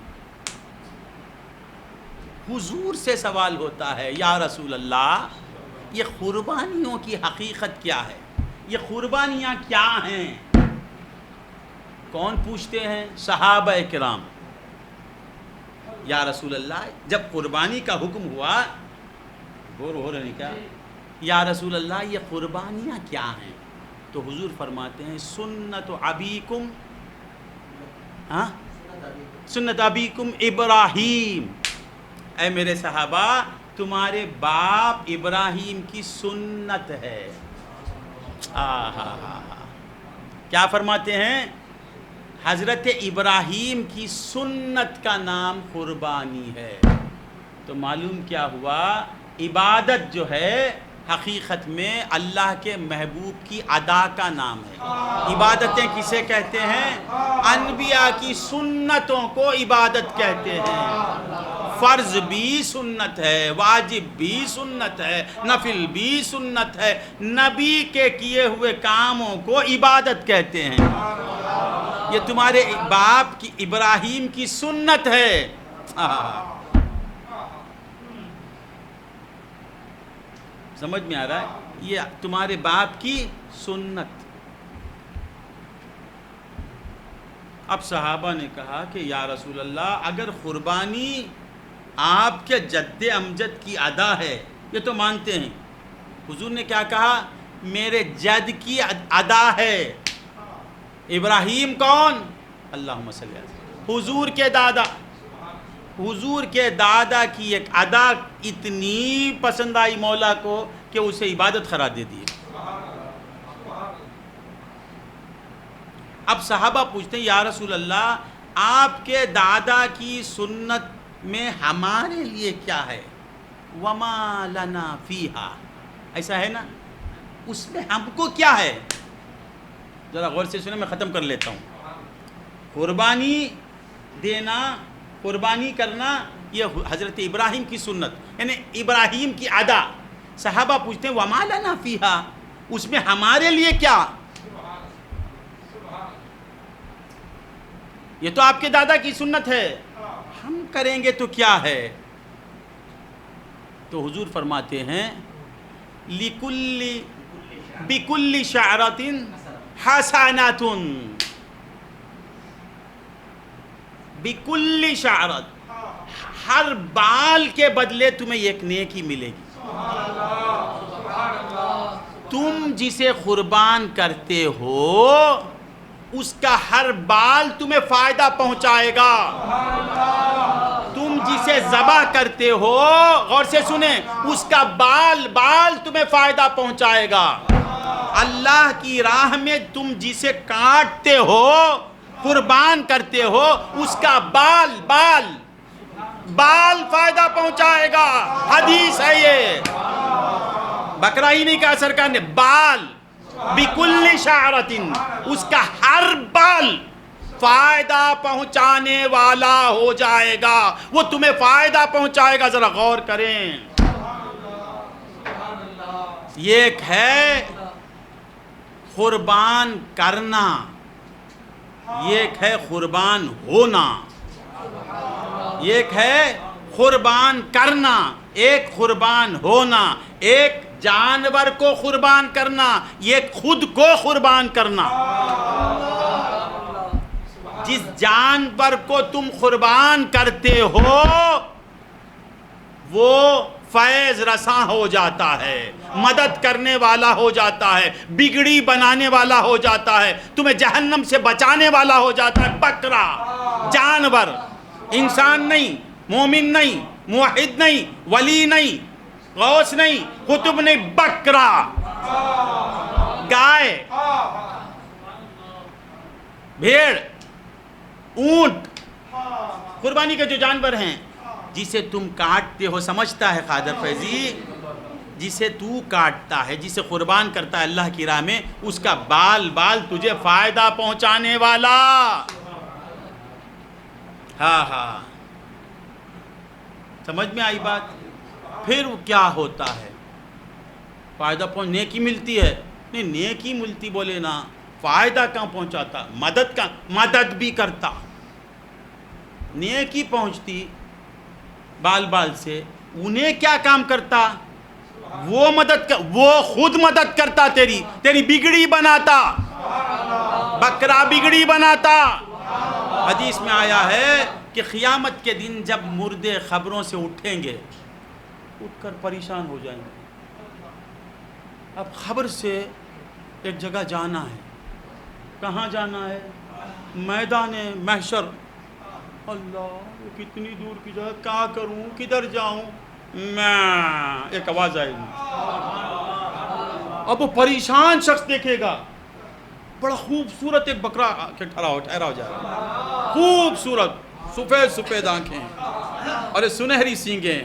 حضور سے سوال ہوتا ہے، یا رسول اللہ یہ قربانیوں کی حقیقت کیا ہے؟ یہ قربانیاں کیا ہیں؟ کون پوچھتے ہیں؟ صحابہ کرام۔ یا رسول اللہ جب قربانی کا حکم ہوا، غور ہو رہے ہیں کیا؟ یا رسول اللہ یہ قربانیاں کیا ہیں؟ تو حضور فرماتے ہیں سنت ابیکم، سنت ابیکم ابراہیم، اے میرے صحابہ تمہارے باپ ابراہیم کی سنت ہے۔ کیا فرماتے ہیں؟ حضرت ابراہیم کی سنت کا نام قربانی ہے۔ تو معلوم کیا ہوا؟ عبادت جو ہے حقیقت میں اللہ کے محبوب کی ادا کا نام ہے۔ عبادتیں کسے کہتے ہیں؟ انبیاء کی سنتوں کو عبادت کہتے ہیں۔ فرض بھی سنت ہے، واجب بھی سنت ہے، نفل بھی سنت ہے، نبی کے کیے ہوئے کاموں کو عبادت کہتے ہیں۔ یہ تمہارے باپ کی ابراہیم کی سنت ہے۔ سمجھ میں آ رہا ہے؟ یہ تمہارے باپ کی سنت۔ اب صحابہ نے کہا کہ یا رسول اللہ اگر قربانی آپ کے جد امجد کی ادا ہے، یہ تو مانتے ہیں۔ حضور نے کیا کہا؟ میرے جد کی ادا ہے۔ ابراہیم کون؟ اللہم صلی اللہ علیہ وسلم، حضور کے دادا۔ حضور کے دادا کی ایک ادا اتنی پسند آئی مولا کو کہ اسے عبادت قرار دے دی۔ اب صحابہ پوچھتے ہیں یا رسول اللہ آپ کے دادا کی سنت میں ہمارے لیے کیا ہے؟ وما لنا فیہا، ایسا ہے نا، اس میں ہم کو کیا ہے؟ ذرا غور سے سنیں، میں ختم کر لیتا ہوں۔ قربانی دینا، قربانی کرنا، یہ حضرت ابراہیم کی سنت، یعنی ابراہیم کی ادا۔ صحابہ پوچھتے ہیں وما لنا فیہا، اس میں ہمارے لیے کیا؟ یہ تو آپ کے دادا کی سنت ہے، ہم کریں گے تو کیا ہے؟ تو حضور فرماتے ہیں بِكُلِّ شَعْرَةٍ حَسَنَةٌ، بِكُلِّ شَعْرَةٍ، ہر بال کے بدلے تمہیں ایک نیکی ملے گی۔ تم جسے قربان کرتے ہو اس کا ہر بال تمہیں فائدہ پہنچائے گا۔ تم جسے ذبح کرتے ہو، غور سے سنیں، اس کا بال تمہیں فائدہ پہنچائے گا۔ اللہ کی راہ میں تم جسے کاٹتے ہو، قربان کرتے ہو، اس کا بال فائدہ پہنچائے گا۔ حدیث ہے یہ، بکرا ہی نہیں کہا سرکار نے، بال، بِكُلِّ شَعْرَةٍ، اس کا ہر بال فائدہ پہنچانے والا ہو جائے گا، وہ تمہیں فائدہ پہنچائے گا۔ ذرا غور کریں، یہ ایک ہے قربان کرنا، یہ ایک ہے قربان ہونا۔ یہ ایک ہے قربان کرنا، ایک قربان ہونا، ایک جانور کو قربان کرنا، یہ خود کو قربان کرنا۔ جس جانور کو تم قربان کرتے ہو وہ فیض رساں ہو جاتا ہے، مدد کرنے والا ہو جاتا ہے، بگڑی بنانے والا ہو جاتا ہے، تمہیں جہنم سے بچانے والا ہو جاتا ہے۔ بکرا جانور، انسان نہیں، مومن نہیں، موحد نہیں، ولی نہیں، غوث نہیں، قطب نہیں، بکرا، گائے، بھیڑ، اونٹ، قربانی کے جو جانور ہیں، جسے تم کاٹتے ہو، سمجھتا ہے قادر فیضی، جسے تو کاٹتا ہے، جسے قربان کرتا ہے اللہ کی راہ میں، اس کا بال تجھے فائدہ پہنچانے والا۔ ہاں سمجھ میں آئی بات؟ پھر کیا ہوتا ہے؟ فائدہ نیکی ملتی ہے؟ نہیں، نیکی ملتی بولے نا، فائدہ کہاں پہنچاتا؟ مدد بھی کرتا، نیکی پہنچتی بال بال سے، انہیں کیا کام کرتا؟ وہ خود مدد کرتا، تیری بگڑی بناتا، بکرا بگڑی بناتا۔ حدیث میں آیا ہے کہ قیامت کے دن جب مردے خبروں سے اٹھیں گے، اٹھ کر پریشان ہو جائیں گے۔ اب خبر سے ایک جگہ جانا ہے، کہاں جانا ہے؟ میدان محشر۔ اللہ، یہ کتنی دور کی جگہ، کیا کروں، کدھر جاؤں میں؟ ایک آواز آئے گی، اب وہ پریشان شخص دیکھے گا، بڑا خوبصورت ایک بکرا ٹھہرا ہو جائے گا، خوبصورت، سفید آنکھیں، اور سنہری سینگیں،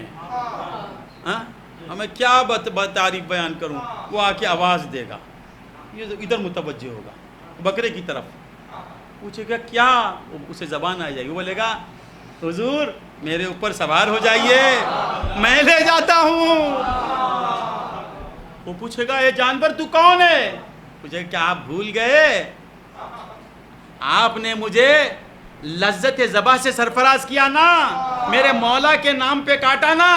ہمیں کیا تعریف بیان کروں؟ وہ آ کے آواز دے گا، یہ ادھر متوجہ ہوگا بکرے کی طرف، پوچھے گا کیا؟ اسے زبان آ جائے گی، وہ بولے گا حضور میرے اوپر سوار ہو جائیے، میں لے جاتا ہوں۔ وہ پوچھے گا اے جانور تو کون ہے؟ پوچھے گا کیا آپ بھول گئے؟ آپ نے مجھے لذت ذبح سے سرفراز کیا نا، میرے مولا کے نام پہ کاٹا نا،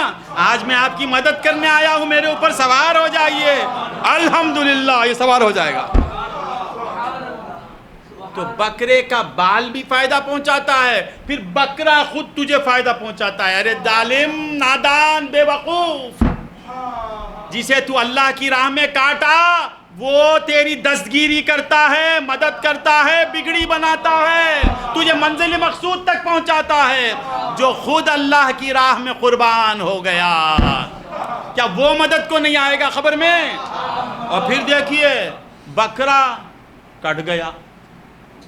آج میں آپ کی مدد کرنے آیا ہوں، میرے اوپر سوار ہو جائیے۔ الحمدللہ، یہ سوار ہو جائے گا۔ تو بکرے کا بال بھی فائدہ پہنچاتا ہے، پھر بکرا خود تجھے فائدہ پہنچاتا ہے۔ ارے ظالم، نادان، بے وقوف، جسے تو اللہ کی راہ میں کاٹا وہ تیری دستگیری کرتا ہے، مدد کرتا ہے، بگڑی بناتا ہے، تجھے منزل مقصود تک پہنچاتا ہے۔ جو خود اللہ کی راہ میں قربان ہو گیا، کیا وہ مدد کو نہیں آئے گا خبر میں؟ اور پھر دیکھیے، بکرا کٹ گیا،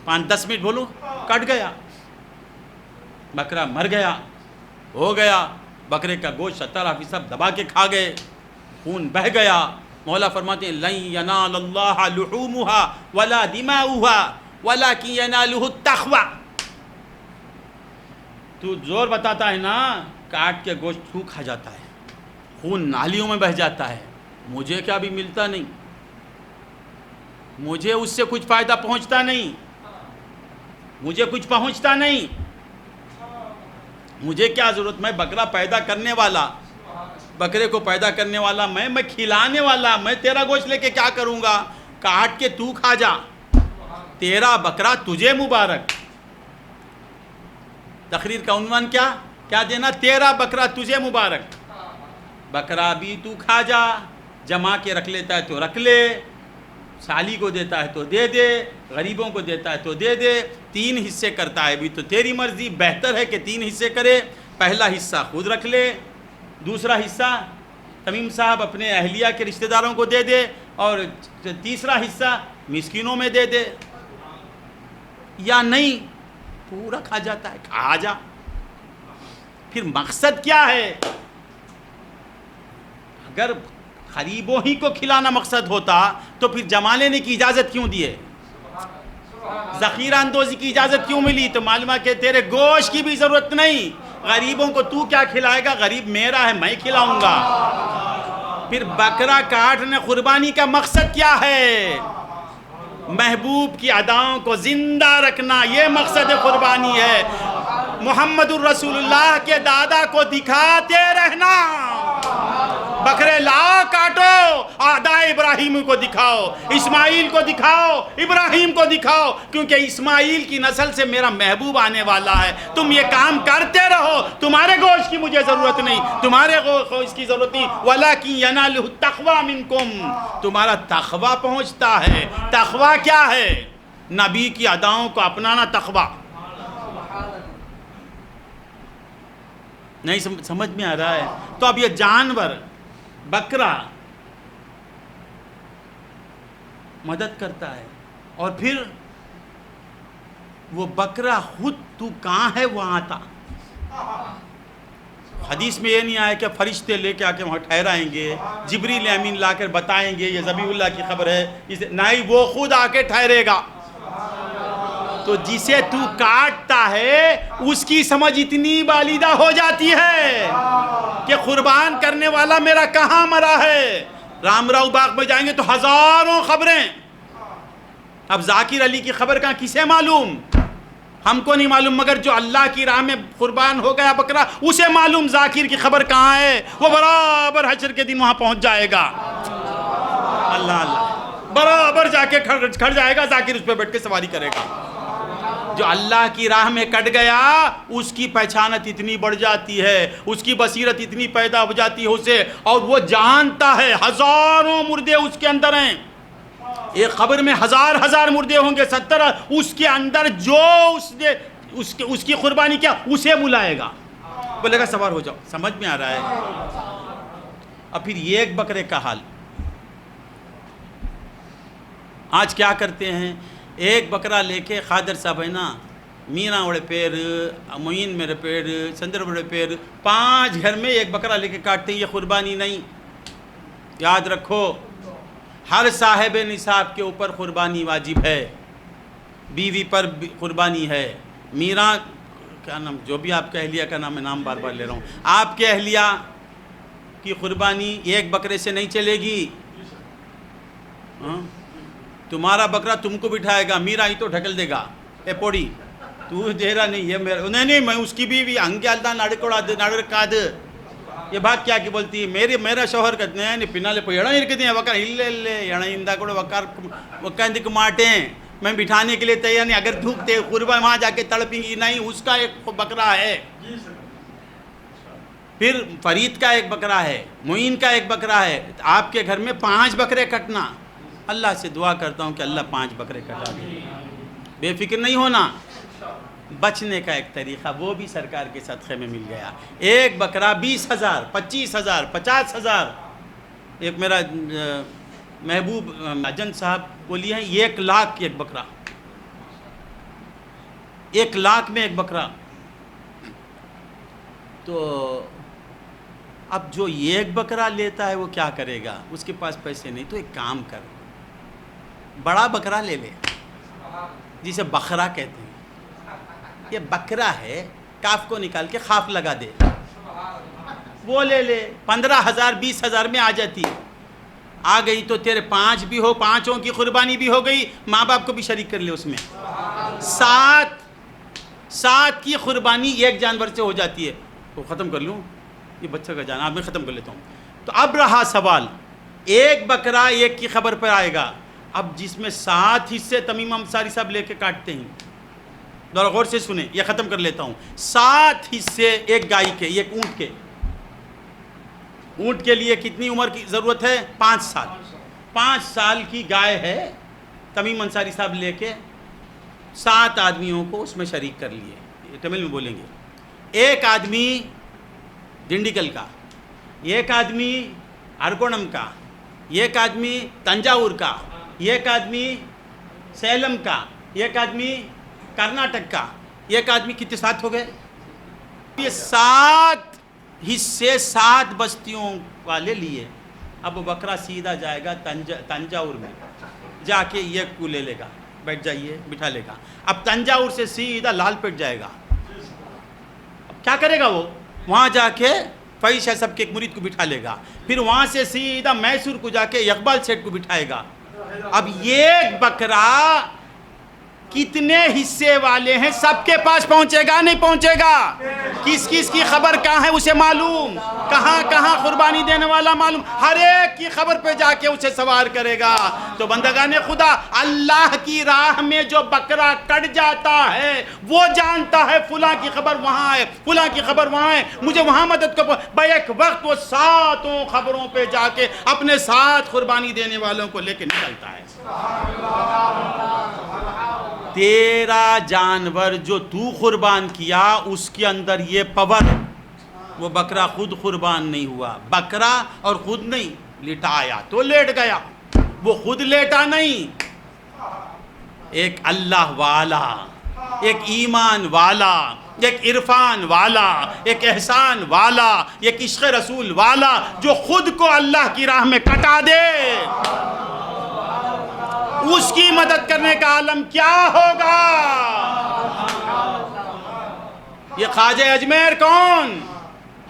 5-10 منٹ بولو، کٹ گیا، بکرا مر گیا، ہو گیا، بکرے کا گوشت 70% دبا کے کھا گئے، خون بہہ گیا۔ مولا فرماتے ہیں لن ینال اللہ لحومها ولا دماؤها ولکن ینالہ التقوی۔ تو زور بتاتا ہے نا، کاٹ کے گوشت تو کھا جاتا ہے، خون نالیوں میں بہہ جاتا ہے، مجھے کیا بھی ملتا نہیں، مجھے اس سے کچھ فائدہ پہنچتا نہیں، مجھے کچھ پہنچتا نہیں، مجھے کیا ضرورت؟ میں بکرا پیدا کرنے والا، بکرے کو پیدا کرنے والا میں کھلانے والا، میں تیرا گوشت لے کے کیا کروں گا؟ کاٹ کے تو کھا جا، تیرا بکرا تجھے مبارک۔ تقریر کا عنوان کیا دینا؟ تیرا بکرا تجھے مبارک۔ بکرا بھی تو کھا جا، جما کے رکھ لیتا ہے تو رکھ لے، سالی کو دیتا ہے تو دے دے، غریبوں کو دیتا ہے تو دے دے، 3 حصے کرتا ہے بھی تو تیری مرضی، بہتر ہے کہ 3 حصے کرے، پہلا حصہ خود رکھ لے، دوسرا حصہ تمیم صاحب اپنے اہلیہ کے رشتہ داروں کو دے دے، اور تیسرا حصہ مسکینوں میں دے دے، یا نہیں پورا کھا جاتا ہے، کھا جا۔ پھر مقصد کیا ہے؟ اگر غریبوں ہی کو کھلانا مقصد ہوتا تو پھر جما لینے کی اجازت کیوں دیے؟ ذخیرہ اندوزی کی اجازت کیوں ملی؟ تو معلوم ہے کہ تیرے گوشت کی بھی ضرورت نہیں، غریبوں کو تو کیا کھلائے گا؟ غریب میرا ہے، میں کھلاؤں گا۔ پھر بکرا کاٹنے قربانی کا مقصد کیا ہے؟ محبوب کی اداؤں کو زندہ رکھنا، یہ مقصد قربانی ہے۔ محمد الرسول اللہ کے دادا کو دکھاتے رہنا، بکرے لا کاٹو، آدھا ابراہیم کو دکھاؤ، اسماعیل کو دکھاؤ، ابراہیم کو دکھاؤ، کیونکہ اسماعیل کی نسل سے میرا محبوب آنے والا ہے۔ تم یہ کام کرتے رہو، تمہارے گوشت کی مجھے ضرورت نہیں، تمہارے گوشت کی ضرورت نہیں، وَلَكِنْ يَنَالُهُ التَّقْوَى مِنْكُمْ، تمہارا تقوی پہنچتا ہے۔ تقوی کیا ہے؟ نبی کی اداؤں کو اپنانا تقوی۔ نہیں سمجھ میں آ رہا ہے؟ تو اب یہ جانور بکرا مدد کرتا ہے، اور پھر وہ بکرا خود تو کہاں ہے وہاں آتا۔ حدیث میں یہ نہیں آیا کہ فرشتے لے کے آ کے وہاں ٹھہرائیں گے، جبریل امین لا کر بتائیں گے یہ ذبیح اللہ کی خبر ہے، نہیں، وہ خود آ کے ٹھہرے گا۔ تو جسے تو کاٹتا ہے اس کی سمجھ اتنی بالیدہ ہو جاتی ہے کہ کہ قربان کرنے والا میرا کہاں مرا ہے. رام راؤ باغ میں جائیں گے تو ہزاروں خبریں. اب ذاکر علی کی خبر کہاں, کسے معلوم؟ ہم کو نہیں معلوم, مگر جو اللہ کی راہ میں قربان ہو گیا بکرا اسے معلوم ذاکر کی خبر کہاں ہے. وہ برابر حشر کے دن وہاں پہنچ جائے گا. اللہ اللہ, برابر جا کے کھڑ جائے گا, ذاکر اس پہ بیٹھ کے سواری کرے گا. جو اللہ کی راہ میں کٹ گیا اس کی پہچانت اتنی بڑھ جاتی ہے, اس کی بصیرت اتنی پیدا ہو جاتی ہے اسے, اور وہ جانتا ہے ہزاروں مردے اس کے اندر ہیں. ایک خبر میں ہزار مردے ہوں گے, 70, اس کے اندر جو اس کی قربانی کیا اسے بلائے گا, بولے گا سوار ہو جاؤ. سمجھ میں آ رہا ہے؟ اب پھر یہ ایک بکرے کا حال. آج کیا کرتے ہیں, ایک بکرا لے کے خادر صاحب ہے نا, مینا وڑے پیر, معین میرے پیر, چندر وڑے پیر, 5 گھر میں ایک بکرا لے کے کاٹتے ہیں. یہ قربانی نہیں. یاد رکھو, ہر صاحب نصاب کے اوپر قربانی واجب ہے, بیوی پر قربانی ہے. میرا کیا نام, جو بھی آپ کے اہلیہ کا نام ہے, نام بار بار لے رہا ہوں, آپ کے اہلیہ کی قربانی ایک بکرے سے نہیں چلے گی. تمہارا بکرا تم کو بٹھائے گا, میرا ہی تو ڈھکل دے گا, اے پوڑی تو دیرا نہیں, یہ میرا نہیں, میں اس کی بیوی ہنگے اللہ نڑکاد. یہ بات کیا کی بولتی ہے, میرا شوہر کہتے ہیں پنالے پہ یڑا irکتے ہیں وکر ہلے یڑا اندا کو وکر ماٹیں, میں بٹھانے کے لیے تیار نہیں. اگر دھوکتے قربان وہاں جا کے تڑپیں گی نہیں. اس کا ایک بکرا ہے, پھر فرید کا ایک بکرا ہے, معین کا ایک بکرا ہے. آپ کے گھر میں 5 بکرے کٹنا. اللہ سے دعا کرتا ہوں کہ اللہ 5 بکرے کٹا دے. بے فکر نہیں ہونا. بچنے کا ایک طریقہ وہ بھی سرکار کے صدقے میں مل گیا. ایک بکرا 20,000, 25,000, 50,000. ایک میرا محبوب اجن صاحب بولی ہیں 1 لاکھ ایک بکرا, 1 لاکھ میں ایک بکرا. تو اب جو ایک بکرا لیتا ہے وہ کیا کرے گا, اس کے پاس پیسے نہیں. تو ایک کام کر, بڑا بکرا لے لے, جسے بکرا کہتے ہیں. یہ بکرا ہے, کاف کو نکال کے خاف لگا دے, وہ لے لے. 15,000 20,000 میں آ جاتی. آ گئی تو تیرے 5 بھی ہو, 5 کی قربانی بھی ہو گئی, ماں باپ کو بھی شریک کر لے اس میں. 7 کی قربانی ایک جانور سے ہو جاتی ہے. وہ ختم کر لوں, یہ بچہ کا جانا, اب میں ختم کر لیتا ہوں. تو اب رہا سوال, ایک بکرا ایک کی خبر پر آئے گا. اب جس میں 7 حصے تمیم انصاری صاحب لے کے کاٹتے ہیں, ذرا غور سے سنیں, یہ ختم کر لیتا ہوں. 7 حصے ایک گائے کے, ایک اونٹ کے. اونٹ کے لیے کتنی عمر کی ضرورت ہے؟ 5 سال. 5 سال کی گائے ہے, تمیم انصاری صاحب لے کے 7 آدمیوں کو اس میں شریک کر لیے. یہ تمل میں بولیں گے. ایک آدمی ڈنڈیکل کا, ایک آدمی ارکونم کا, ایک آدمی تنجاور کا, ایک آدمی سیلم کا, ایک آدمی کرناٹک کا, ایک آدمی. کتنے 7 ہو گئے؟ یہ 7 حصے 7 بستیوں والے لیے. اب وہ بکرا سیدھا جائے گا تنجاور میں, جا کے یہ کو لے لے گا, بیٹھ جائیے, بٹھا لے گا. اب تنجاور سے سیدھا لال پیٹ جائے گا. اب کیا کرے گا وہ؟ وہاں جا کے فیض شاہ صاحب کے ایک مرید کو بٹھا لے گا. پھر وہاں سے سیدھا میسور کو جا کے اقبال سیٹھ کو بٹھائے گا. اب یہ بکرا کتنے حصے والے ہیں سب کے پاس پہنچے گا نہیں پہنچے گا؟ کس کس کی خبر کہاں ہے اسے معلوم, کہاں کہاں قربانی دینے والا معلوم. ہر ایک کی خبر پہ جا کے اسے سوار کرے گا. تو بندگان خدا, اللہ کی راہ میں جو بکرا کٹ جاتا ہے وہ جانتا ہے فلاں کی خبر وہاں ہے, فلاں کی خبر وہاں ہے, مجھے وہاں مدد کو. بیک وقت وہ 7 خبروں پہ جا کے اپنے ساتھ قربانی دینے والوں کو لے کے نکلتا ہے. تیرا جانور جو تو قربان کیا اس کے اندر یہ پاور, وہ بکرا خود قربان نہیں ہوا. بکرا اور خود نہیں, لٹایا تو لیٹ گیا, وہ خود لیٹا نہیں. ایک اللہ والا, ایک ایمان والا, ایک عرفان والا, ایک احسان والا, ایک عشق رسول والا جو خود کو اللہ کی راہ میں کٹا دے, اس کی مدد کرنے کا عالم کیا ہوگا. یہ خواجہ اجمیر کون؟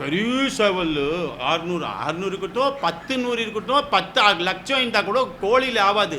ಪರೀಸವಲ್ಲು 600 ಇರ್ಕುತ್ತೋ 10 ಇರ್ಕುತ್ತೋ 10 ಲಕ್ಷ ಇಂದ ಕೊಡೋ ಕೋಳಿಲೆ ಆವಾದು।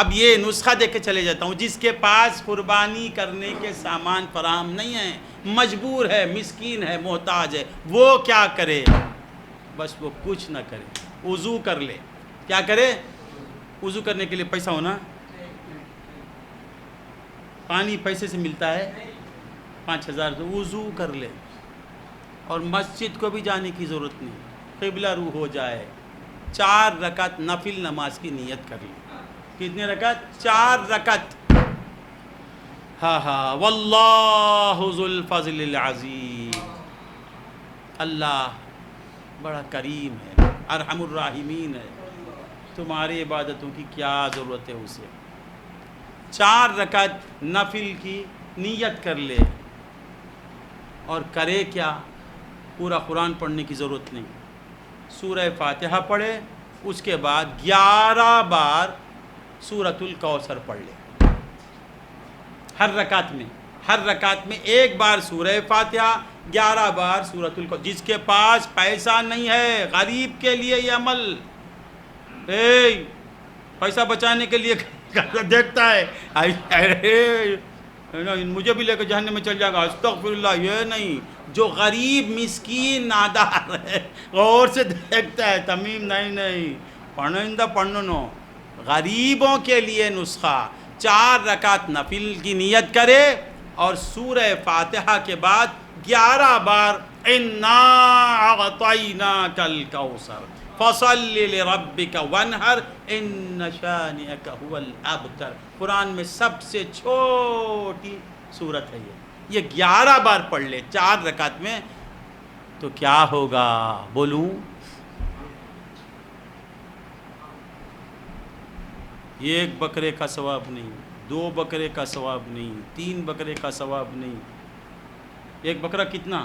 اب یہ نسخہ دیکھ کے چلے جاتا ہوں. جس کے پاس قربانی کرنے کے سامان فراہم نہیں ہیں، مجبور ہے، مسکین ہے، محتاج ہے، وہ کیا کرے؟ بس وہ کچھ نہ کرے، وضو کر لے. کیا کرے؟ وضو کرنے کے لیے پیسہ ہونا، پانی پیسے سے ملتا ہے 5000 تو وضو کر لے. اور مسجد کو بھی جانے کی ضرورت نہیں، قبلہ رو ہو جائے، 4 رکعت نفل نماز کی نیت کر لے. کتنے رکعت؟ 4 رکعت. ہاں واللہ ذو الفضل العظیم. اللہ بڑا کریم ہے، ارحم الراحمین ہے. تمہاری عبادتوں کی کیا ضرورت ہے اسے؟ 4 رکعت نفل کی نیت کر لے. اور کرے کیا؟ پورا قرآن پڑھنے کی ضرورت نہیں، سورہ فاتحہ پڑھے، اس کے بعد 11 بار سورۃ الکوثر پڑھ لے. ہر رکعت میں 1 بار سورہ فاتحہ، 11 بار سورۃ الکوثر. جس کے پاس پیسہ نہیں ہے، غریب کے لیے یہ عمل. پیسہ بچانے کے لیے دیکھتا ہے مجھے بھی لے کے جہنم میں چل جائے گا، استغفر اللہ. یہ نہیں، جو غریب مسکین نادار ہے غور سے دیکھتا ہے. تمیم نہیں پڑھنو. غریبوں کے لیے نسخہ 4 رکعت نفل کی نیت کرے اور سورہ فاتحہ کے بعد 11 بار انا اعطیناک الکوثر فصل لربک وانحر ان شانئک هو الابتر. قرآن میں سب سے چھوٹی سورت ہے یہ 11 بار پڑھ لے 4 رکعت میں تو کیا ہوگا بولوں؟ ایک بکرے کا ثواب نہیں، 2 بکرے کا ثواب نہیں، 3 بکرے کا ثواب نہیں. ایک بکرا کتنا؟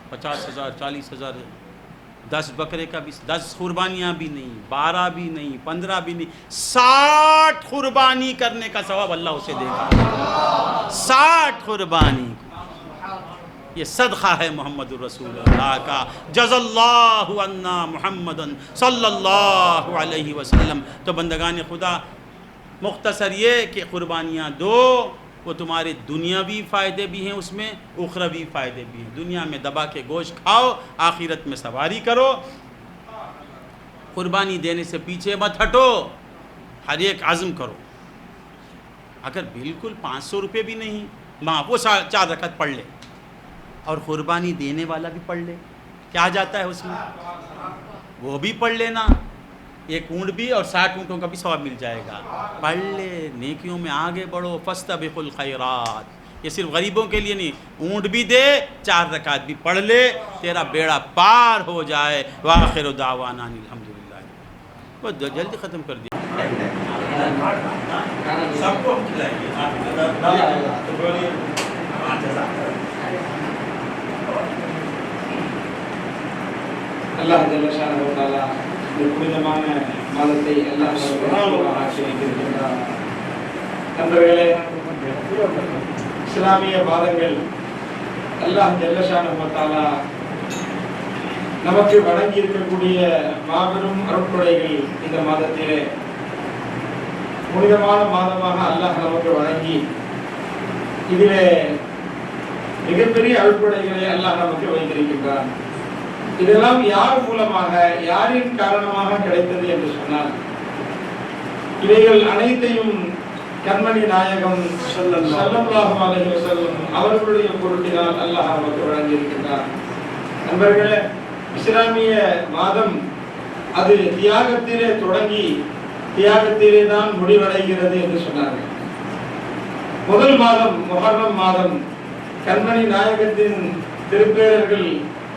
50,000 40,000. 10 بکرے کا بھی، 10 قربانیاں بھی نہیں، 12 بھی نہیں، 15 بھی نہیں، 60 قربانی کرنے کا ثواب اللہ اسے دے گا. 60 قربانی. یہ صدقہ ہے محمد الرسول اللہ کا. جزا اللہ عنا محمد صلی اللہ علیہ وسلم. تو بندگان خدا، مختصر یہ کہ قربانیاں دو، وہ تمہارے دنیاوی فائدے بھی ہیں، اس میں اخروی فائدے بھی ہیں. دنیا میں دبا کے گوشت کھاؤ، آخرت میں سواری کرو. قربانی دینے سے پیچھے مت ہٹو، ہر ایک عزم کرو. اگر بالکل 500 روپے بھی نہیں، وہ 4 رکعت پڑھ لے اور قربانی دینے والا بھی پڑھ لے. کیا جاتا ہے اس میں؟ وہ بھی پڑھ لینا، 1 اونٹ بھی اور 60 اونٹوں کا بھی ثواب مل جائے گا. پڑھ لے، نیکیوں میں آگے بڑھو. فاستبقوا الخیرات. یہ صرف غریبوں کے لیے نہیں، اونٹ بھی دے، 4 رکعت بھی پڑھ لے، تیرا بیڑا پار ہو جائے. وآخر دعوانا الحمدللہ. وہ جلدی ختم کر دیا. سب کو اللہ جل شانہ و تعالی പുണ്യമായ മതത്തെ എല്ലാം நண்பர்களே, இஸ்லாமிய மாதங்கள் அல்லாஹ் ஜல்ல ஷானஹு வ தஆலா நமக்கு வழங்கி இருக்கக்கூடிய மாபெரும் அருட்கொடைகள். இந்த மாதத்திலே புனிதமான மாதமாக அல்லாஹ் நமக்கு வழங்கி இதிலே மிகப்பெரிய அருட்கொடைகளை அல்லாஹ் நமக்கு வைத்திருக்கின்றான். இதெல்லாம் யார் மூலமாக, யாரின் காரணமாக கிடைத்தது என்று சொன்னால், இவைகள் அனைத்தையும் கண்மணி நாயகம் ஸல்லல்லாஹு அலைஹி வஸல்லம் அவர்களுடைய பொருட்டினால் அல்லாஹ் நமக்கு வழங்கி இருக்கின்றார். நண்பர்களே, இஸ்லாமிய மாதம் அது தியாகத்திலே தொடங்கி தியாகத்திலே தான் முடிவடைகிறது என்று சொன்னார்கள். முதல் மாதம் முஹர்ரம் மாதம் கண்மணி நாயகத்தின் திருப்பேரர்கள்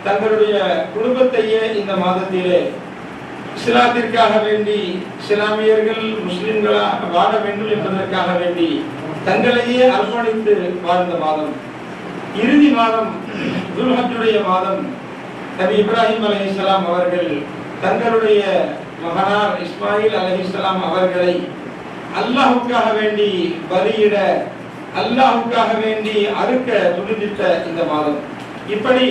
தங்களுடைய குடும்பத்தையே இந்த மாதத்திலே இஸ்லாத்திற்காக வேண்டி, இஸ்லாமியர்கள் முஸ்லிம்களாக வாழ வேண்டும் என்பதற்காக வேண்டி தங்களையே அர்ப்பணித்து வாழ்ந்த மாதம். இறுதி மாதம் துல்ஹஜ்ஜுடைய மாதம் நபி இப்ராஹிம் அலைஹிஸ்ஸலாம் அவர்கள் தங்களுடைய மகனார் இஸ்மாயில் அலைஹிஸ்ஸலாம் அவர்களை அல்லாஹ்வுக்காக வேண்டி பலியிட, அல்லாஹ்வுக்காக வேண்டி அறுக்க துணிந்திட்ட இந்த மாதம். இப்படி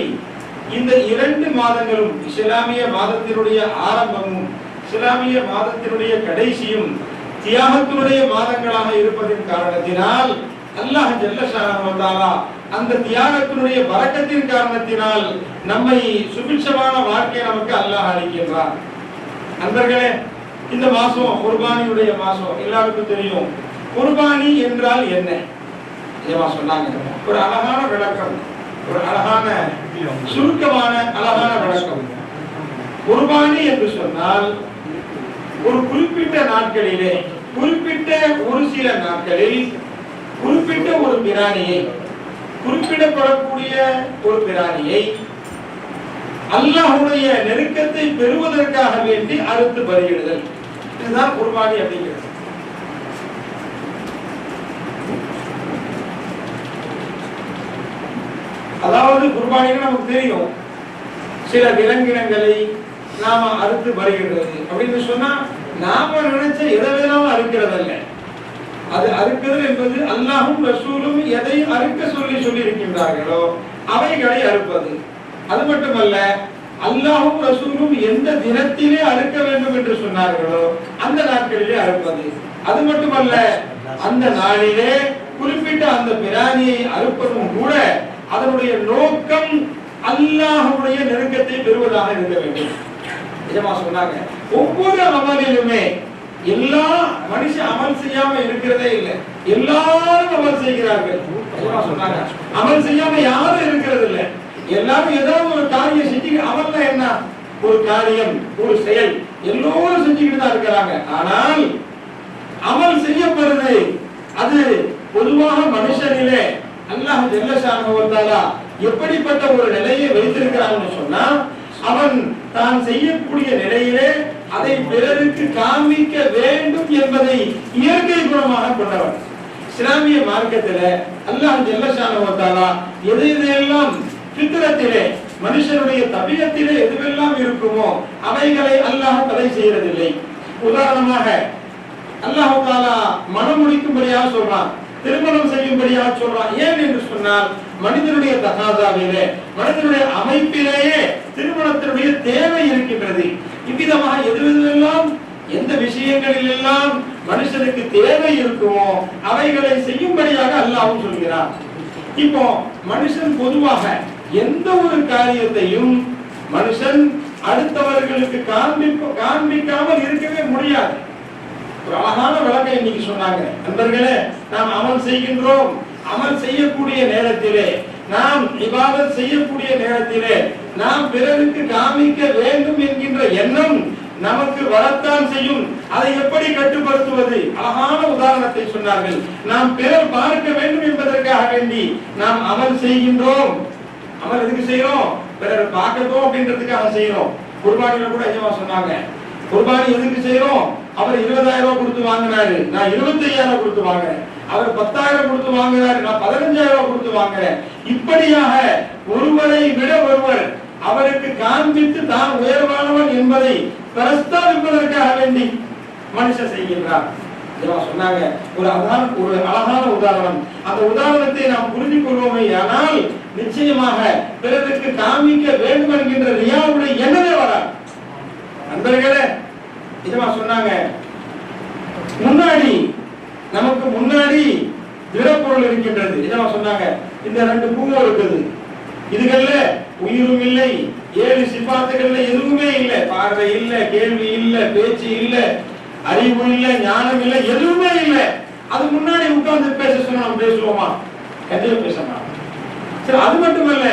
இந்த 2 மாதங்களும், இஸ்லாமிய மாதத்தினுடைய ஆரம்பமும் இஸ்லாமிய மாதத்தினுடைய கடைசியும் தியாகத்தினுடைய மாதங்களாக இருப்பதின் காரணத்தினால் அல்லாஹ் ஜல்ல ஷானஹு வ தஆலா அந்த தியாகத்தினுடைய பரக்கத்தின் காரணத்தினால் நம்மை சுபிட்சமான வாழ்க்கையை நமக்கு அல்லாஹ் அளிக்கின்றான். நண்பர்களே, இந்த மாசம் குர்பானியுடைய மாசம், எல்லாருக்கும் தெரியும். குர்பானி என்றால் என்ன சொன்னாங்க. ஒரு அழகான விளக்கம், ஒரு அழகான சுருக்கமான அழகான விளக்கம். குர்பானி என்று சொன்னால் ஒரு குறிப்பிட்ட நாட்களிலே, குறிப்பிட்ட ஒரு சில நாட்களில் குறிப்பிட்ட ஒரு பிராணியை, குறிப்பிடப்படக்கூடிய ஒரு பிராணியை அல்லாஹ்வுடைய நெருக்கத்தை பெறுவதற்காக வேண்டி அறுத்து பலியிடுதல், இதுதான் குர்பானி அப்படிங்கிறது. அதாவது குர்பானின்னு நமக்கு தெரியும், சில விலங்கினங்களை நாம அறுத்து பலியிடுறது அப்படின்னு சொன்னா நாம நினைச்ச எதை வேணாலும் அறுக்கிறதல்ல. அது அறுக்குதல் என்பது அல்லாஹ்வும் ரசூலும் எதை அறுக்க சொல்லி இருக்கின்றார்களோ அவைகளை அறுப்பது. அது மட்டுமல்ல, அல்லாஹ்வும் ரசூலும் எந்த தினத்திலே அறுக்க வேண்டும் என்று சொன்னார்களோ அந்த நாட்களிலே அறுப்பது. அது மட்டுமல்ல, அந்த நாளிலே குறிப்பிட்ட அந்த பிராணியை அறுப்பதும் கூட அதனுடைய நோக்கம் அல்லாஹ்வுடைய நெருக்கத்தை பெறுவதாக இருக்க வேண்டும். நிஜமா சொன்னாங்க, ஒவ்வொரு அமலிலுமே எல்லா மனுஷன் அமல் செய்யாம இருக்கிறதே இல்லை, எல்லாரும் அமல் செய்கிறார்கள். சொன்னாங்க, அமல் செய்யாம யாரும் இருக்கிறது இல்லை. எல்லாரும் ஏதாவது ஒரு காரியம் செஞ்சு, அமல்னா என்ன? ஒரு காரியம், ஒரு செயல், எல்லோரும் செஞ்சுக்கிட்டு தான் இருக்கிறாங்க. ஆனால் அமல் செய்யப்படுது அது பொதுவாக மனுஷனிலே அல்லாஹ் ஜல்ல ஷானஹு வ தஆலா எப்படிப்பட்ட ஒரு நிலையை வைத்திருக்கிறான்னு சொன்னா, அவன் தான் செய்யக்கூடிய நிலையிலே அதை பிறருக்கு காண்பிக்க வேண்டும் என்பதை இயற்கை குணமாக கொண்டவன். இஸ்லாமிய மார்க்கத்திலே அல்லாஹ் ஜல்ல ஷானஹு வ தஆலா எதையெல்லாம் ஃபித்ரத்திலே, மனுஷனுடைய தபியத்திலே எதுவெல்லாம் இருக்குமோ அவைகளை அல்லாஹ் தடை செய்யறதில்லை. உதாரணமாக அல்லாஹ் தஆலா மனம் முடிக்கும்படியாக சொல்றான், திருமணம் செய்யும்படியாக சொல்றான். ஏன் என்று சொன்னால், மனிதனுடைய தகாதாவிலே, மனிதனுடைய அமைப்பிலேயே திருமணத்தினுடைய தேவை இருக்கின்றது. இவ்விதமாக எதுவெல்லாம் எந்த விஷயங்களில் எல்லாம் மனுஷனுக்கு தேவை இருக்குமோ அவைகளை செய்யும்படியாக அல்லாஹ் சொல்கிறான். இப்போ மனுஷன் பொதுவாக எந்த ஒரு காரியத்தையும் மனுஷன் அடுத்தவர்களுக்கு காண்பிக்காமல் இருக்கவே முடியாது. ஒரு அழகான விளக்கம் இன்னைக்கு சொன்னாங்க. நண்பர்களே, நாம் அமல் செய்கின்றோம், அமல் செய்யக்கூடிய நேரத்திலே, நாம் இபாதத் செய்யக்கூடிய நேரத்திலே நாம் பிறருக்கு காமிக்க வேண்டும் என்கின்ற எண்ணம் நமக்கு வரத்தான் செய்யும். அதை எப்படி கட்டுப்படுத்துவது? அழகான உதாரணத்தை சொன்னார்கள். நாம் பிறர் பார்க்க வேண்டும் என்பதற்காக வேண்டி நாம் அமல் செய்கின்றோம். அமல் எதுக்கு செய்யறோம்? பிறர் பார்க்கட்டும் அப்படின்றதுக்காக செய்யறோம். குர்பானில கூட ஐயமா சொன்னாங்க, குர்பானி எதுக்கு செய்யறோம்? அவர் 20,000 கொடுத்து வாங்கினாரு, நான் 25,000 கொடுத்து வாங்குறேன். அவர் 10,000 கொடுத்து வாங்குறாரு, நான் 15,000 கொடுத்து வாங்குறேன். இப்படியாக ஒருவரை விட ஒருவர் அவருக்கு காண்பித்து தான் உயர்வானவன் என்பதை பிரஸ்தாபிப்பதற்காக வேண்டி மனுஷன் செய்கின்றார். சொன்னாங்க ஒரு அழகான உதாரணம். அந்த உதாரணத்தை நாம் புரிந்து கொள்வோமே ஆனால் நிச்சயமாக பிறருக்கு காமிக்க வேண்டும் என்கின்ற ரியாவுடைய எண்ணமே வராது. நண்பர்களே, நிஜமா சொன்னாங்க, முன்னாடி நமக்கு முன்னாடி திடப்பொருள் இருக்கின்றது. நிஜமா சொன்னாங்க, இந்த 2 பூவும் இருக்குது, இதுகள்ல உயிரும் இல்லை, 7 சிபாத்துகள்ல எதுவுமே இல்லை. பார்வை இல்லை, கேள்வி இல்லை, பேச்சு இல்லை, அறிவு இல்லை, ஞானம் இல்லை, எதுவுமே இல்லை. அது முன்னாடி உட்கார்ந்து பேச சொன்னா நம்ம பேசுவோமா? கண்டிப்பா பேச மாட்டோம். சரி, அது மட்டுமல்ல,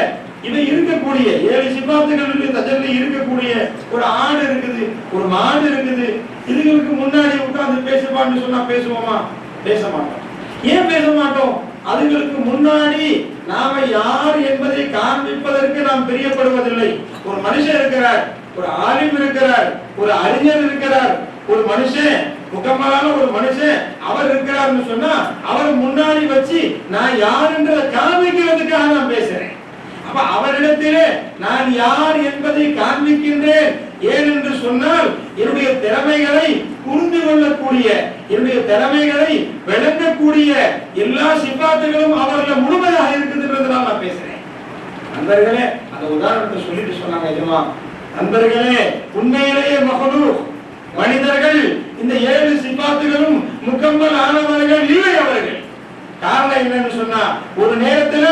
இது இருக்கக்கூடிய 7 சிபாத்துகளுக்கு தஜல்லி இருக்கக்கூடிய ஒரு ஆடு இருக்குது, ஒரு மாடு இருக்குது, இதுகளுக்கு முன்னாடி உட்கார்ந்து பேசுவான்னு சொன்னா பேசுவோமா? பேச மாட்டோம். ஏன் பேச மாட்டோம்? அதுகளுக்கு முன்னாடி நாம யார் என்பதை காண்பிப்பதற்கு நாம் பிரியப்படுவதில்லை. ஒரு மனுஷன் இருக்கிறார், ஒரு ஆலிம் இருக்கிறார், ஒரு அறிஞர் இருக்கிறார், ஒரு மனுஷன் முகமான ஒரு மனுஷன் அவர் இருக்கிறார்னு சொன்னா அவர் முன்னாடி வச்சு நான் யார் என்றதை காண்பிக்கிறதுக்காக நான் பேசுறேன். அப்ப அவரிடத்திலே நான் யார் என்பதை காண்பிக்கின்றேன். ஏன் என்று சொன்னால் என்னுடைய திறமைகளை புரிந்து கொள்ளக்கூடிய, என்னுடைய திறமைகளை விளங்கக்கூடிய எல்லா சிபாத்துகளும் அவர்ல முழுமையாக இருக்குதுன்றதுனால நான் பேசுறேன். நண்பர்களே, அந்த உதாரணத்தை சொல்லிட்டு சொன்னாங்க. நண்பர்களே, உண்மையிலேயே மஹ்லூக் மனிதர்கள் இந்த 7 சிபாத்துகளும் முக்கம்மல் ஆனவர்கள் இல்லை அவர்கள். காரணம் என்னன்னு சொன்னா, ஒரு நேரத்துல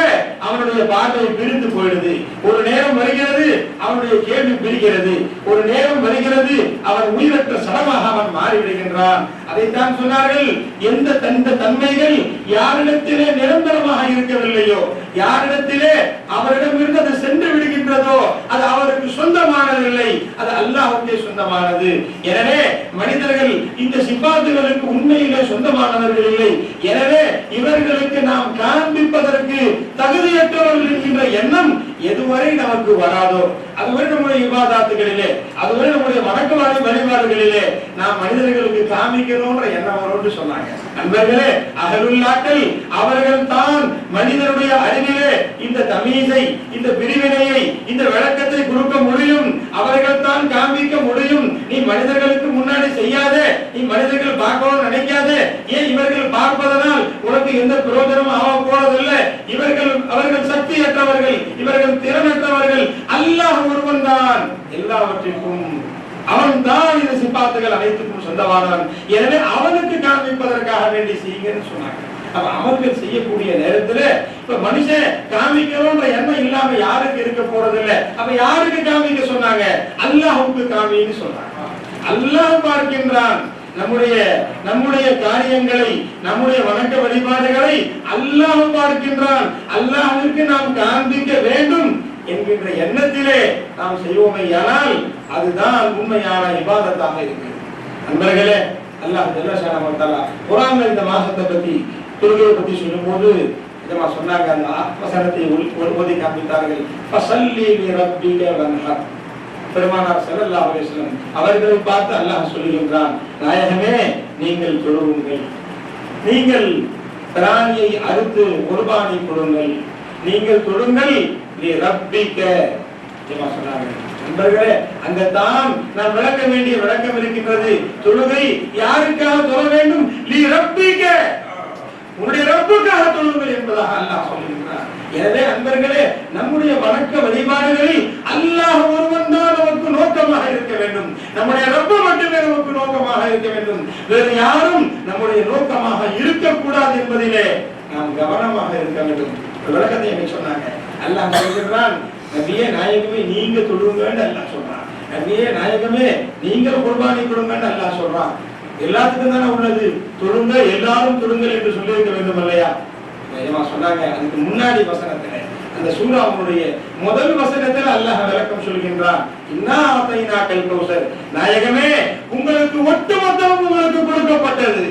அவனுடைய பார்வை பிரிந்து போயிடுது, ஒரு நேரம் வருகிறது அவனுடைய கேள்வி பிரிக்கிறது, ஒரு நேரம் வருகிறது அவன் உயிரற்ற சடமாக அவன் மாறிவிடுகின்றான். அதைத்தான் சொன்னார்கள், எந்த தன்மைகள் யாரிடத்திலே நிரந்தரமாக இருக்கவில்லையோ, யாரிடத்திலே அவரிடமிருந்து அது சென்று விடுகின்றதோ அது அவருக்கு சொந்தமானதில்லை, அது அல்லாஹ்வுக்கே சொந்தமானது. எனவே மனிதர்கள் இந்த சிபாத்துகளுக்கு உண்மையிலே சொந்தமானவர்கள் இல்லை. எனவே இவர்களுக்கு நாம் காண்பிப்பதற்கு தகுதியற்றவர்கள் என்கின்ற எண்ணம் எதுவரை நமக்கு வராதோ, அதுவரை நம்முடைய இபாதத்துகளிலே, அதுவரை நம்முடைய வணக்க வழிபாடுகளிலே நாம் மனிதர்களுக்கு காமிக்கணும்ன்ற எண்ணம் வரும்னு சொன்னாங்க. நண்பர்களே, அஹ்லுல்லாஹ்கள் அவர்கள் தான் மனிதனுடைய அறிவிலே இந்த தமீஸை, இந்த பிரிவினையை, இந்த விளக்கத்தை கொடுக்க முடியும், அவர்கள் தான் காண்பிக்க முடியும். நீ மனிதர்களுக்கு முன்னாடி செய்யாதே, நீ மனிதர்கள் பார்க்கணும்னு நினைக்காதே, ஏன் இவர்கள் பார்ப்பதனால் உனக்கு எந்த பிரயோஜனமும் ஆக போறதில்லை, அவர்கள் சக்தியற்றவர்கள், இவர்கள் திறனற்றவர்கள், அல்லாஹ் ஒருவன் தான் எல்லாவற்றிற்கும், அவன் தான் இந்த சிபாத்துகள் அனைத்துக்கும் சொந்தமானவன். எனவே அவனுக்கு காண்பிப்பதற்காக வேண்டி செய்யுங்கன்னு சொன்னாங்க. அப்ப அவர்கள் செய்யக்கூடிய நேரத்துல இப்ப மனுஷன் காமிக்கணும்ன்ற எண்ணம் இல்லாம யாருக்கு இருக்க போறது இல்ல. அப்ப யாருக்கு காமிக்க சொன்னாங்க? அல்லாஹ்வுக்கு காமின்னு சொன்னாங்க. அல்லாஹ் பார்க்கின்றான் நம்முடைய காரியங்களை, நம்முடைய வணக்க வழிபாடுகளை அல்லாஹ் பார்க்கின்றான். அல்லாஹ்விற்கு நாம் காண்பிக்க வேண்டும் என்கின்ற எண்ணத்திலே நாம் செய்வோமேயானால் அதுதான் உண்மையான இபாதத்தாக இருக்கிறது. நண்பர்களே, அல்லாஹ் ஜல்ல ஷானஹு வ தஆலா குர்ஆன்ல இந்த மாசத்தை பத்தி, தொழுகையை பத்தி சொல்லும்போது இதமா சொன்னாங்க. அந்த வசனத்தை ஓதி காண்பித்தார்கள். ஃபஸல்லி லிரப்பிக வன்ஹர். பெருமானார் ஸல்லல்லாஹு அலைஹி வஸல்லம் அவர்களை பார்த்து அல்லாஹ் சொல்லுகின்றான், நாயகமே நீங்கள் தொழுவுங்கள், நீங்கள் பிராணியை அறுத்து குர்பானி கொடுங்கள், நீங்கள் தொழுங்கள் லிரப்பிக ஜமா சொன்னாங்க. நண்பர்களே, அங்கதான் நான் விளக்க வேண்டிய விளக்கம் இருக்கின்றது. தொழுகை யாருக்காக தொழ வேண்டும்? லிரப்பிக, உன்னுடைய ரப்புக்காக தொழுங்கள் என்பதாக அல்லாஹ் சொல்லுகிறார். எனவே அன்பர்களே, நம்முடைய வணக்க வழிபாடுகளில் அல்லாஹ் ஒருவன் தான் நமக்கு நோக்கமாக இருக்க வேண்டும், நம்முடைய ரப்பு மட்டுமே நமக்கு நோக்கமாக இருக்க வேண்டும், வேறு யாரும் நம்முடைய நோக்கமாக இருக்கக்கூடாது என்பதிலே நாம் கவனமாக இருக்க வேண்டும். விளக்கத்தை என்ன சொன்னாங்க? அல்லாஹ் சொல்கிறான், நபியே நாயகமே நீங்க தொழுங்கன்னு அல்லாஹ் சொல்றான். நபியே நாயகமே நீங்கள் குர்பானி கொடுங்கன்னு அல்லாஹ் சொல்றான். எல்லாத்துக்கும் தானே உள்ளது, தொழுங்க, எல்லாரும் தொழுங்கள் என்று சொல்லி இருக்க வேண்டும் இல்லையா? சொன்னாங்க. அதுக்கு முன்னாடி வசனத்துல, அந்த சூராவுடைய முதல் வசனத்துல அல்லாஹ் விளக்கம் சொல்கின்றான். இன்னா ஆதைனாக்கல் கௌசர், நாயகமே உங்களுக்கு ஒட்டுமொத்தமும் உங்களுக்கு கொடுக்கப்பட்டது,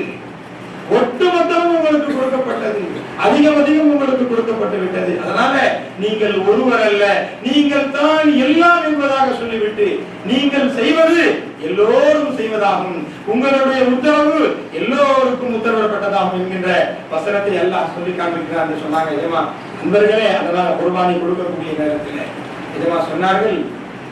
ஒட்டுமொத்தமும் உங்களுக்கு கொடுக்கப்பட்டது, அதிகம் உங்களுக்கு கொடுக்கப்பட்டு விட்டது. அதனால நீங்கள் ஒருவர் அல்ல, நீங்கள் தான் எல்லாம் என்பதாக சொல்லிவிட்டு நீங்கள் செய்வது எல்லோரும் செய்வதாகும், உங்களுடைய உத்தரவு எல்லோருக்கும் உத்தரவிடப்பட்டதாகும் என்கின்ற வசனத்தை அல்லாஹ் சொல்லி காண்பிக்கிறார் சொன்னாங்க. இதமா நண்பர்களே, அதனால குர்பானி கொடுக்கக்கூடிய நேரத்தில் இதமா சொன்னார்கள்.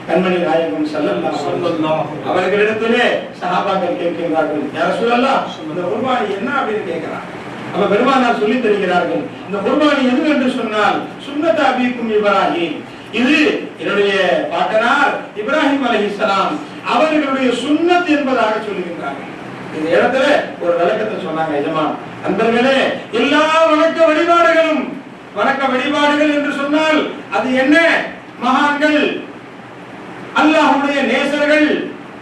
கண்மணி நாயகம் ஸல்லல்லாஹு அவர்களிடத்திலே சஹாபாக்கள் கேட்கிறார்கள், யா ரசூலல்லாஹ் இந்த குர்பானி என்ன அப்படின்னு கேட்கிறாங்க. அப்ப பெருமானார் சொல்லி தருகிறார்கள், இந்த குர்பானி எது என்று சொன்னால் சுன்னத் அபீக்கும் இப்ராஹிம், இது என்னுடைய பாட்டனார் இப்ராஹிம் அலைஹிஸ்ஸலாம் அவர்களுடைய சுன்னத் என்பதாக சொல்லுகின்றார்கள். இந்த இடத்துல ஒரு விளக்கத்தை சொன்னாங்க. எஜமான் நண்பர்களே, எல்லா வணக்க வழிபாடுகள் என்று சொன்னால் அது என்ன? மகான்கள், அல்லாஹ்வுடைய நேசர்கள்,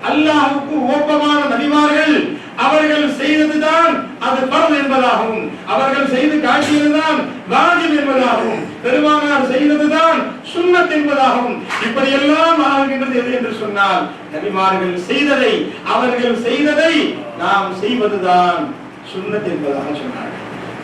அல்லாஹ்வுக்கு ஓப்பமான நபிமார்கள் அவர்கள் செய்ததுதான் அது ஃபர்த் என்பதாகவும், அவர்கள் செய்து காட்டியதுதான் வாஜிப் என்பதாகவும், பெருமானார் செய்ததுதான் சுன்னத் என்பதாகவும், இப்படி எல்லாம் ஆகின்றது எது என்று சொன்னால் நபிமார்கள் செய்ததை, அவர்கள் செய்ததை நாம் செய்வதுதான் சுன்னத் என்பதாக சொன்னார்கள்.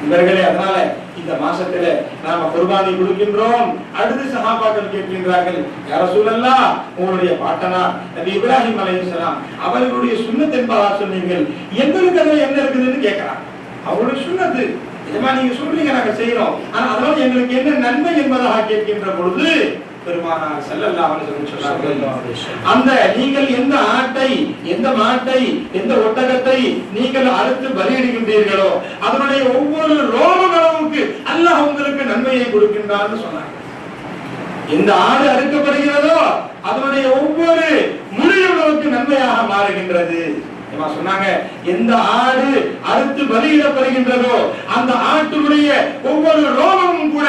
இவர்களே, அதனால இந்த மாசத்துல நாம குர்பானி கொடுக்கின்றோம். அடுத்து சஹாபாக்கள் கேட்கின்றார்கள், யா ரசூலல்லாஹ் உங்களுடைய பாட்டனார் நபி இப்ராஹிம் அலைஹிஸ்ஸலாம் அவர்களுடைய சுன்னத் என்பதாக சொன்னீர்கள், எங்களுக்கு அதுல என்ன இருக்குதுன்னு கேட்கிறாங்க. அவருடைய சுன்னத்து இதமா நீங்க சொல்றீங்க, நாங்க செய்யறோம், ஆனா அதனால எங்களுக்கு என்ன நன்மை என்பதாக கேட்கின்ற பொழுது பெருமானார் ஸல்லல்லாஹு அலைஹி வஸல்லம் சொன்னார்கள், அந்த நீங்கள் எந்த ஆட்டை, எந்த மாட்டை, எந்த ஒட்டகத்தை நீங்கள் அறுத்து பலியிடுகின்றீர்களோ அதனுடைய ஒவ்வொரு ரோமங்களவுக்கு அல்லாஹ் உங்களுக்கு நன்மையை கொடுக்கின்றார்னு சொன்னாங்க. எந்த ஆடு அறுக்கப்படுகிறதோ அதனுடைய ஒவ்வொரு முடியும் நமக்கு நன்மையாக மாறுகின்றது. சொன்னாங்க, எந்த ஆடு அறுத்து பலியிடப்படுகின்றதோ அந்த ஆட்டுடைய ஒவ்வொரு ரோமமும் கூட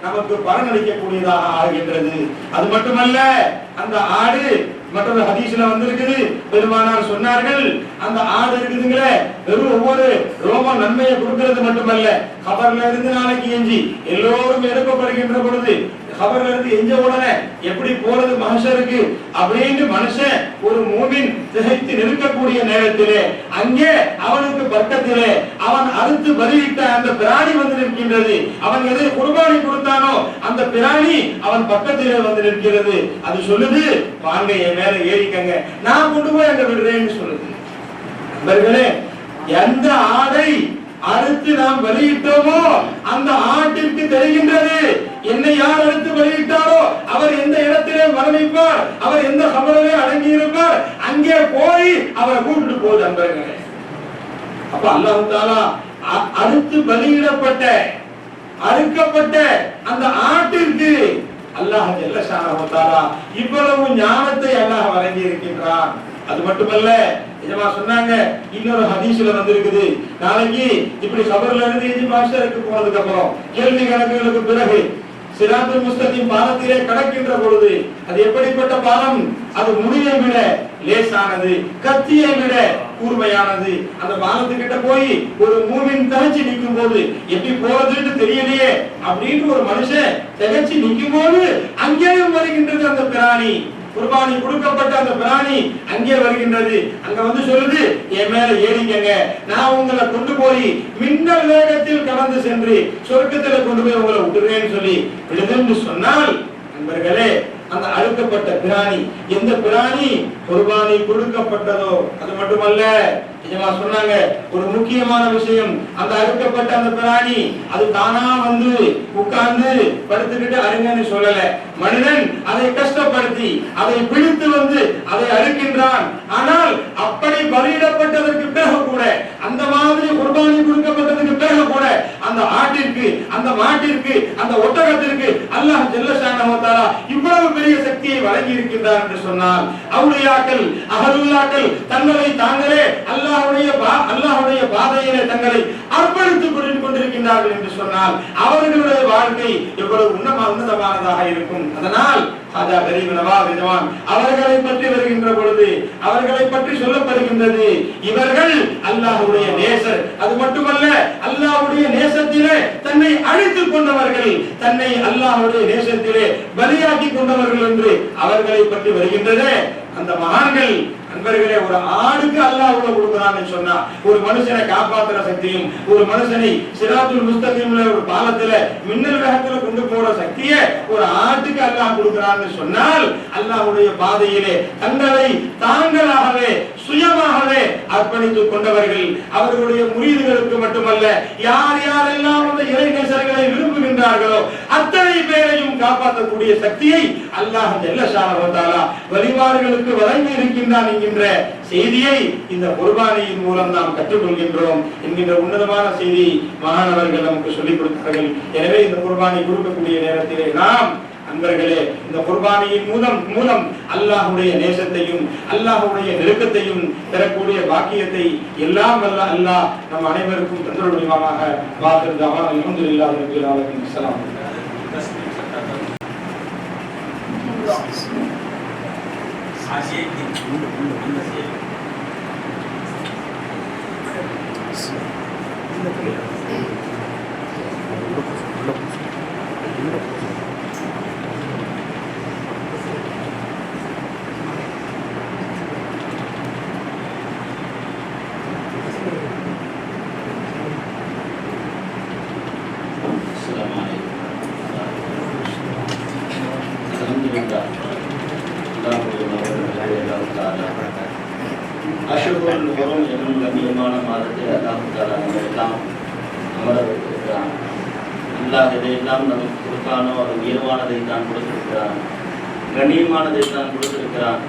நமக்கு பலனளிக்கக்கூடியதாக ஆகின்றது. அது மட்டுமல்ல, அந்த ஆடு மற்றொரு ஹதீஸ்ல வந்திருக்குது, பெருமானார் சொன்னார்கள், அந்த ஆடு இருக்குதுங்களே, வெறும் ஒவ்வொரு ரோமம் நன்மையை கொடுக்கிறது மட்டுமல்ல, கபர்ல இருந்து நாளைக்கு எஞ்சி எல்லோரும் எழுப்பப்படுகின்ற பொழுது கபர்ல இருந்து எஞ்ச உடனே எப்படி போறது மனுஷருக்கு அப்படின்னு மனுஷன் ஒரு மூமின் திகைத்து நிற்கக்கூடிய நேரத்திலே அங்கே அவனுக்கு பக்கத்திலே அவன் அறுத்து பலியிட்ட அந்த பிராணி வந்து நிற்கின்றது. அவன் எதை குர்பானி கொடுத்தானோ அந்த பிராணி அவன் பக்கத்திலே வந்து நிற்கிறது. அது சொல்லுது, வாங்க என் மேல ஏறிக்கங்க, நான் கொண்டு போய் அங்க விடுறேன்னு சொல்லுது. நண்பர்களே, எந்த ஆடை அறுத்து நாம் வெளியிட்டோமோ அந்த ஆட்டிற்கு தெரிகின்றது என்னை யார் அறுத்து வெளியிட்டாரோ அவர் எந்த இடத்திலே மரணிப்பார், அவர் எந்த கபரிலே அடங்கி இருப்பார், அங்கே போய் அவரை கூப்பிட்டு போகுது. நண்பர்களே, அப்ப அல்லாஹ் தஆலா அறுத்து பலியிடப்பட்ட அறுக்கப்பட்ட அந்த ஆட்டிற்கு அல்லாஹ் ஜல்ல ஷானஹு தஆலா இவ்வளவு ஞானத்தை அல்லாஹ் வழங்கி இருக்கின்றான். அது மட்டுமல்ல, இதமா சொன்னாங்க, இன்னொரு ஹதீஸ்ல வந்திருக்குது, நாளைக்கு இப்படி கபர்ல இருந்து எஞ்சி மாஸ்டருக்கு போனதுக்கு அப்புறம் கேள்வி கணக்குகளுக்கு பிறகு சிராத்துல் முஸ்தகீம் பாலத்திலே கடக்கின்ற பொழுது அது எப்படிப்பட்ட பாலம்? அது முடியை விட லேசானது, கத்தியை விட கூர்மையானது. அந்த பாலத்துக்கிட்ட போய் ஒரு மூமின் தகச்சு நிற்கும் போது எப்படி போறதுன்னு தெரியலையே அப்படின்னு ஒரு மனுஷன் தகச்சு நிற்கும் போது அங்கேயும் வருகின்றது அந்த பிராணி. குர்பானி கொடுக்கப்பட்ட அந்த பிராணி அங்கே வருகின்றது. அங்க வந்து சொல்லுது, என் மேல ஏறிக்கங்க, நான் உங்களை கொண்டு போய் மின்னல் வேகத்தில் கடந்து சென்று சொர்க்கத்துல கொண்டு போய் உங்களை விட்டுறேன்னு சொல்லி விடுதுன்னு சொன்னால், நண்பர்களே, அந்த அறுக்கப்பட்ட பிராணி எந்த பிராணி குர்பானி கொடுக்கப்பட்டதோ அது மட்டுமல்ல, சொன்னாங்க ஒரு முக்கியமான விஷயம், அந்த அறுக்கப்பட்ட அந்த பிராணி அது தானா வந்து உட்கார்ந்து படுத்துக்கிட்டு அருங்கன்னு சொல்லல. மனிதன் அதை கஷ்டப்படுத்தி அதை பிடித்து வந்து அதை அறுக்கின்றான். ஆனால் அப்படி பலியிடப்பட்டதற்கு பிறகு கூட, அந்த மாதிரி குர்பானி கொடுக்கப்பட்டதற்கு பிறகு கூட அந்த ஆட்டிற்கு, அந்த மாட்டிற்கு, அந்த ஒட்டகத்திற்கு அல்லாஹ் ஜல்ல ஷானஹு தஆலா இவ்வளவு பெரிய சக்தியை வழங்கி இருக்கின்றார் என்று சொன்னால், அவுலியாக்கள் அஹலுல்லாக்கள் தங்களை தாங்களே அல்லாஹ்வுடைய பாதையிலே தங்களை அர்ப்பணித்துக் கொண்டிருக்கின்றார்கள் என்று சொன்னால் அவர்களுடைய வாழ்க்கை எவ்வளவு உன்னதமானதாக இருக்கும். அதனால் ஹாஜா கரீம் நவாப் ரிஜவான் அவர்களை பற்றி வருகின்ற பொழுது அவர்களை பற்றி சொல்லப்படுகின்றது, இவர்கள் அல்லாஹ்வுடைய நேசர். அது மட்டுமல்ல, அல்லாஹ்வுடைய நேசத்திலே தன்னை அழித்துக் கொண்டவர்கள், தன்னை அல்லாஹ்வுடைய நேசத்திலே பலியாக்கி கொண்டவர்கள் என்று அவர்களை பற்றி வருகின்றது. அந்த மகான்கள் நண்பர்களே, ஒரு ஆடுக்கு அல்லாஹ் உள்ள கொடுக்கிறான்னு சொன்னா ஒரு மனுஷனை காப்பாற்றுற சக்தியும், ஒரு மனுஷனை சிராத்துல் முஸ்தகீம்ல ஒரு பாலத்துல மின்னல் வேகத்துல கொண்டு போற சக்தியை ஒரு ஆட்டுக்கு அல்லாஹ் கொடுக்கிறான்னு சொன்னால், அல்லாஹ்வுடைய பாதையிலே தங்களை தாங்களாகவே சுயமாகவே அர்ப்பணித்துக் கொண்டவர்கள், அவர்களுடைய முரீதுகளுக்கு மட்டுமல்ல, யார் யாரெல்லாம் அந்த இறைநேசர்களை விரும்புகின்றார்களோ அத்தனை பேரையும் காப்பாற்றக்கூடிய சக்தியை அல்லாஹ் ஜல்ல ஷானஹு தஆலா வலிமார்களுக்கு வழங்கி இருக்கின்றான் என்கின்ற செய்தியை இந்த குர்பானியின் மூலம் நாம் கற்றுக்கொள்கின்றோம் என்கின்ற உன்னதமான செய்தி மாணவர்கள் நமக்கு சொல்லிக் கொடுத்தார்கள். எனவே இந்த குர்பானி கொடுக்கக்கூடிய நேரத்திலே நாம் நண்பர்களே, இந்த குர்பானியின் மூலம் அல்லாஹ்வுடைய நேசத்தையும் அல்லாஹ்வுடைய நெருக்கத்தையும் பெறக்கூடிய பாக்கியத்தை எல்லாம் வல்ல அல்லாஹ் நம் அனைவருக்கும் தந்தருள்வானாக. வாஹிர் தஅவானா அல்ஹம்துலில்லாஹி ரப்பில் ஆலமீன். அஸ்ஸலாமு அஷ்ஹுருல் ஹுரும் என்னும் கண்ணியமான மாதத்தை அல்லாஹ் தஆலா எல்லாம் அமர வைத்திருக்கிறான். அல்லாஹ் இதையெல்லாம் நமக்கு கொடுத்தானோ அது உயர்வானதை தான் கொடுத்திருக்கிறான், கண்ணியமானதை தான் கொடுத்திருக்கிறான்.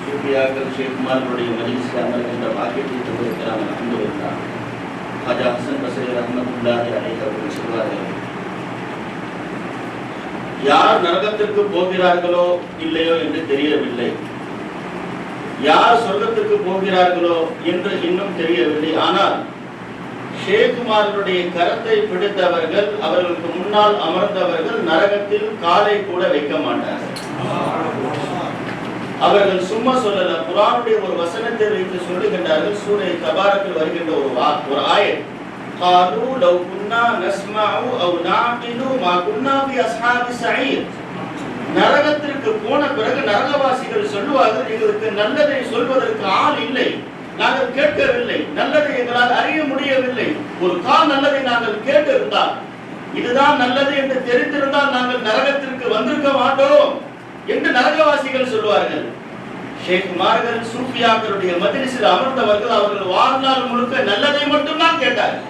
சூஃபியாக்கள் ஷேக்குமார்களுடைய மஜ்லிஸில் அமர்கின்ற பாக்கியத்தை தந்திருக்கிறான். அல்ஹம்துலில்லாஹ். ஹாஜா ஹசன் பஸ்ரி ரஹ்மத்துல்லாஹி அலைஹி அவர்கள் சொல்வார்கள், யார் நரகத்திற்கு போகிறார்களோ இல்லையோ என்று தெரியவில்லை, யார் சொர்க்கத்துக்கு போகிறார்களோ என்று இன்னும் தெரியவில்லை. ஆனால் ஷேகுமார்களுடைய கரத்தை பிடித்தவர்கள், அவர்களுக்கு முன்னால் அமர்ந்தவர்கள் நரகத்தில் காலை கூட வைக்க மாட்டார்கள். அவர்கள் சும்மா சொல்லல, குர்ஆனுடைய ஒரு வசனத்தை வைத்து சொல்லுகின்றார்கள். சூரை தபாரக்கில் வருகின்ற ஒரு ஆயத், قالوا لو كنا نسمع او نعقل ما كنا في اصحاب السعير. நரகத்திற்கு போன பிறகு நரகவாசிகள் சொல்லுவார்கள், எங்களுக்கு நல்லதை சொல்வதற்கு ஆள் இல்லை, நாங்கள் கேட்கவில்லை, நல்லதை எங்களால் அறிய முடியவில்லை. ஒரு கால் நல்லதை நாங்கள் கேட்டிருந்தால், இதுதான் நல்லது என்று தெரிந்திருந்தால் நாங்கள் நரகத்திற்கு வந்திருக்க மாட்டோம் என்று நரகவாசிகள் சொல்வார்கள். ஷேகுமார்கள், சூஃபியாக்களுடைய மஜ்லிஸில் அமர்ந்தவர்கள் அவர்கள் வாழ்நாள் முழுக்க நல்லதை மட்டும்தான் கேட்டார்கள்,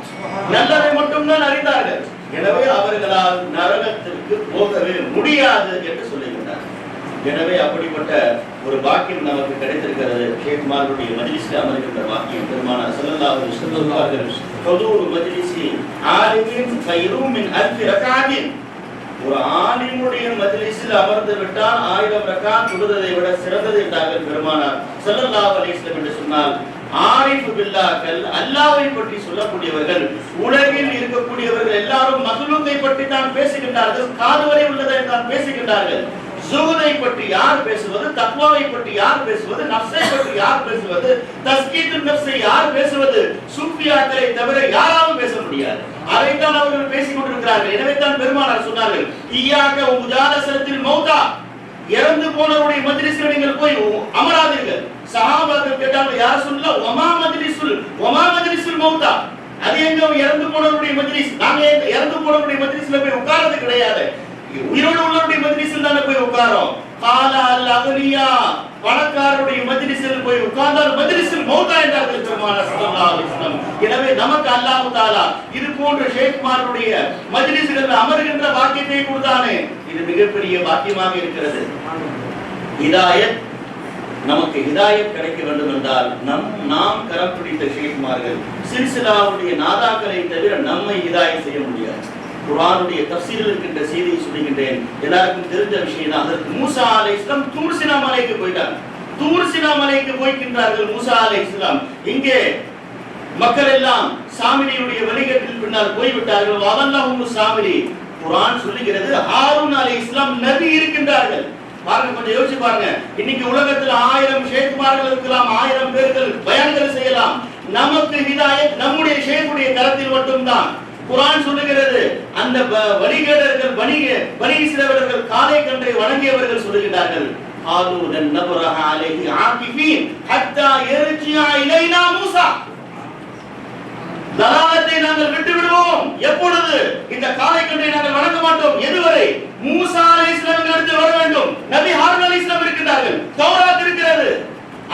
நல்லதை மட்டும்தான் அறிந்தார்கள். எனவே அவர்களால் நரகத்திற்கு போகவே முடியாது என்று சொல்லுகின்றார். எனவே அப்படிப்பட்ட ஒரு பாக்கியம் நமக்கு கிடைத்திருக்கிறது. ஷேகுமார்களுடைய மஜ்லிஸில் அமர்கின்ற பாக்கியம். பெருமானார் ஸல்லல்லாஹு அலைஹி வஸல்லம் சொல்வார்கள், ஹுதூரு மஜ்லிஸி ஆலிமின் கைரும் மின் அல்ஃபி ரக்அத்தின். ஒரு ஆலிமுடைய மஜ்லிஸில் அமர்ந்து விட்டால் 1000 ரக்அத் தொழுவதை விட சிறந்தது என்றார்கள் பெருமானார் ஸல்லல்லாஹு அலைஹி வஸல்லம். என்று சொன்னால் ஆரிஃப் பில்லாஹ்கள், அல்லாஹ்வை பற்றி சொல்லக்கூடியவர்கள், உலகில் இருக்கக்கூடியவர்கள் எல்லாரும் மக்லூக்கை பற்றி தான் பேசுகின்றார்கள், காது வரை உள்ளதை தான் பேசுகின்றார்கள். ஜுஹதை பற்றி யார் பேசுவது, தக்வாவை பற்றி யார் பேசுவது, நஃப்ஸை பற்றி யார் பேசுவது, தஸ்கீத்துன் நஃப்ஸை யார் பேசுவது? சூஃபியாக்களை தவிர யாராலும் பேச முடியாது. அதைத்தான் அவர்கள் பேசிக் கொண்டிருக்கிறார்கள். எனவே தான் பெருமானார் சொன்னார்கள், இய்யாக முஜாலசத்தில் மௌதா, இறந்து போனவருடைய மஜ்லிஸில் நீங்கள் போய் அமராதீர்கள். சஹாபாக்கள் கேட்டார்கள், யார் சொல்லல வமா மஜ்லிஸுல் மௌதா, அது எங்க இறந்து போனவருடைய மஜ்லிஸ்? நாங்க இறந்து போனவருடைய மஜ்லிஸ்ல போய் உட்கார்றது கிடையாது, உயிரோடு உள்ளவருடைய மஜ்லிஸில் தானே போய் உட்காரோம். கால அல் அக்னியா, பணக்காரருடைய மஜ்லிஸில் போய் உட்கார்ந்தால் மஜ்லிஸுல் மௌதா என்றார்கள் பெருமானார் ஸல்லல்லாஹு அலைஹி வஸல்லம். எனவே நமக்கு அல்லாஹ் தஆலா இது போன்ற ஷேக்மாருடைய மஜ்லிஸ்களில் அமர்கின்ற பாக்கியத்தை கொடுத்தானே, இது மிகப்பெரிய பாக்கியமாக இருக்கிறது. ஹிதாயத், நமக்கு ஹிதாயத் கிடைக்க வேண்டும் என்றால் நாம் கரம் பிடித்த ஷேக்மார்கள், சில்சிலாவுடைய நாதாக்களை தவிர நம்மை ஹிதாயத் செய்ய முடியாது. குர்ஆனுடைய தஃப்சீரில் இருக்கின்ற செய்தியை சொல்லுகின்றேன், எல்லாருக்கும் தெரிஞ்ச விஷயம் தான். அதற்கு மூசா அலைஹிஸ்ஸலாம் தூர் சினா மலைக்கு போயிட்டாங்க. தூர் சினா மலைக்கு போய்கின்றார்கள் மூசா அலைஹிஸ்ஸலாம். இங்கே மக்கள் எல்லாம் சாமிரியுடைய வழிகட்டில் பின்னால் போய்விட்டார்கள். வதல்லஹும் சாமிரி. குர்ஆன் சொல்லுகிறது, ஹாரூன் அலைஹிஸ்ஸலாம் நபி இருக்கின்றார்கள். பாருங்க, கொஞ்சம் யோசிச்சு பாருங்க. இன்னைக்கு உலகத்தில் 1000 ஷேக்மார்கள் இருக்கலாம், 1000 பேர்கள் பயான்கள் செய்யலாம். நமக்கு ஹிதாயத் நம்முடைய ஷேக்குடைய கரத்தில் மட்டும்தான். குர்ஆன் சொல்லுகிறது, அந்த வழிகேடர்கள், பனி இஸ்ரவேலர்கள் காலை கன்றை வணங்கியவர்கள் சொல்லுகிறார்கள், ஆது லன் நபரஹ அலைஹி ஆகிஃபீன் ஹத்தா யர்ஜிஅ இலைனா மூசா. தலாலத்தை நாங்கள் விட்டு விடுவோம். எப்பொழுது? இந்த காலை கன்றை நாங்கள் வணங்க மாட்டோம். எதுவரை? மூசா அலைஹிஸ்ஸலாம் அடுத்து வர வேண்டும். நபி ஹாரூன் அலைஹிஸ்ஸலாம் இருக்கிறார்கள், தௌராத் இருக்கிறது.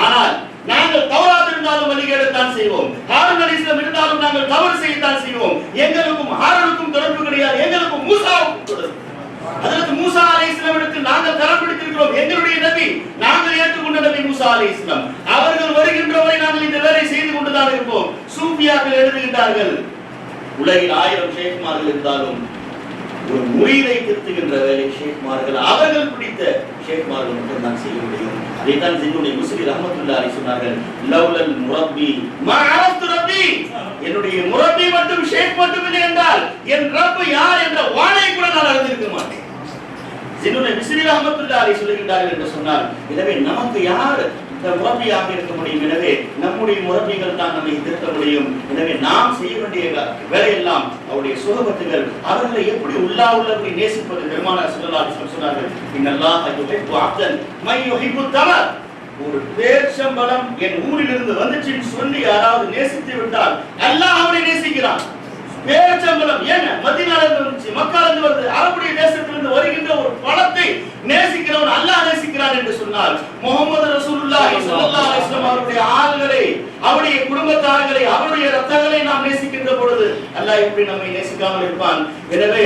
ஆனால் நாங்கள் தௌராத் இருந்தாலும் வழிகேடத்தான் செய்வோம், ஹாரூன் அலைஹிஸ்ஸலாம் இருந்தாலும் நாங்கள் தவறு செய்யத்தான் செய்வோம். எங்களுக்கும் ஹாரூனுக்கும் தொடர்பு கிடையாது, எங்களுக்கும் மூசாவுக்கும் தொடர்பு. ஹஜ்ரத் மூசா அலைஹிஸ்ஸலாம் இடத்தில் நாங்கள் கரம் பிடித்திருக்கிறோம். எங்களுடைய நபி, நாங்கள் ஏற்றுக்கொண்ட நபி மூசா அலைஹிஸ்ஸலாம். அவர்கள் வருகின்ற வரை நாங்கள் இந்த வேலை செய்து கொண்டுதான் இருப்போம். சூஃபியாக்கள் எழுதுகின்றார்கள், உலகில் 1000 ஷேக்மார்கள் இருந்தாலும் ஒரு முரீதை திருத்துகின்ற வேலை ஷேக்மார்கள், அவர்கள் பிடித்த ஷேக்மார்கள் மட்டும் தான் செய்ய முடியும். அதைத்தான் ஜின்னுடைய முஸ்லி ரஹ்மத்துல்லாஹி அலைஹி சொன்னார்கள், லவ்லல் முரப்பி மா அரஃப்து ரப்பி. என்னுடைய முரப்பி மட்டும் ஷேக் மட்டும் இல்லை என்றால் என் ரப் யார் என்ற வாளை கூட நான் அறிந்திருக்க மாட்டேன். ஜின்னுடைய முஸ்லி ரஹ்மத்துல்லாஹி அலைஹி சொல்லுகிறார்கள் என்று சொன்னால், எனவே நமக்கு யார் முரப்பியாக இருக்க முடியும்? எனவே நம்முடைய முரப்பிகள் தான் நம்மை திருத்த முடியும். எனவே நாம் செய்ய வேண்டிய வேலையெல்லாம் அவருடைய சுகபத்துகள், அவர்களை எப்படி உள்ளபடி நேசிப்பது. பெருமானார் ஸல்லல்லாஹு அலைஹி வஸல்லம் சொன்னார்கள், இன்னல்லாஹ யுஹிப்பு அப்தன் மை யுஹிப்பு தமர். ஒரு பேர்ச்சம்பழம் என் ஊரிலிருந்து வந்துச்சுன்னு சொல்லி யாராவது நேசித்து விட்டால் அல்லாஹ் அவனை நேசிக்கிறான். பேர்ச்சம்பழம் ஏங்க மதீனால இருந்து வந்துச்சு, மக்கால இருந்து வருது, அரபுடைய தேசத்திலிருந்து வருகின்ற ஒரு பழத்தை நேசிக்கிறவன் அல்லாஹ் நேசிக்கிறான் என்று சொன்னால், முஹம்மது ரசூலுல்லாஹி ஸல்லல்லாஹு அலைஹி வஸல்லம் அவருடைய ஆள்களை, அவருடைய குடும்பத்தார்களை, அவருடைய ரத்தங்களை நாம் நேசிக்கின்ற பொழுது அல்லாஹ் எப்படி நம்மை நேசிக்காமல் இருப்பான்? எனவே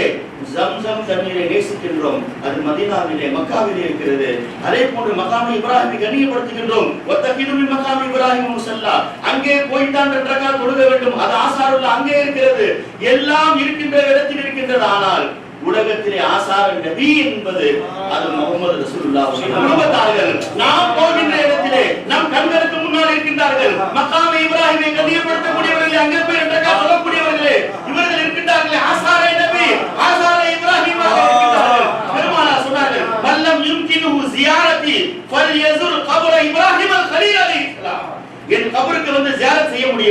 ஜம்சம் தண்ணீரை நேசிக்கின்றோம், அது மதீனாவிலே மக்காவிலே இருக்கிறது. அதே போன்று மகாமி இப்ராஹிமை கண்ணியப்படுத்துகின்றோம். வத்தகிது மின் மகாமி இப்ராஹிம் முஸல்லா, அங்கே போய்தான் 2 ரக்காத் தொழுக வேண்டும், அது ஆசாருல்ல அங்கே இருக்கிறது. எல்லாம் இருக்கின்ற இடத்தில் இருக்கின்றது. ஆனால் உலகத்திலே ஆசார நபி என்பது அது முஹம்மது ரசூலுல்லாஹி குடும்பத்தார்கள். நாம் போகின்ற இடத்திலே, நம்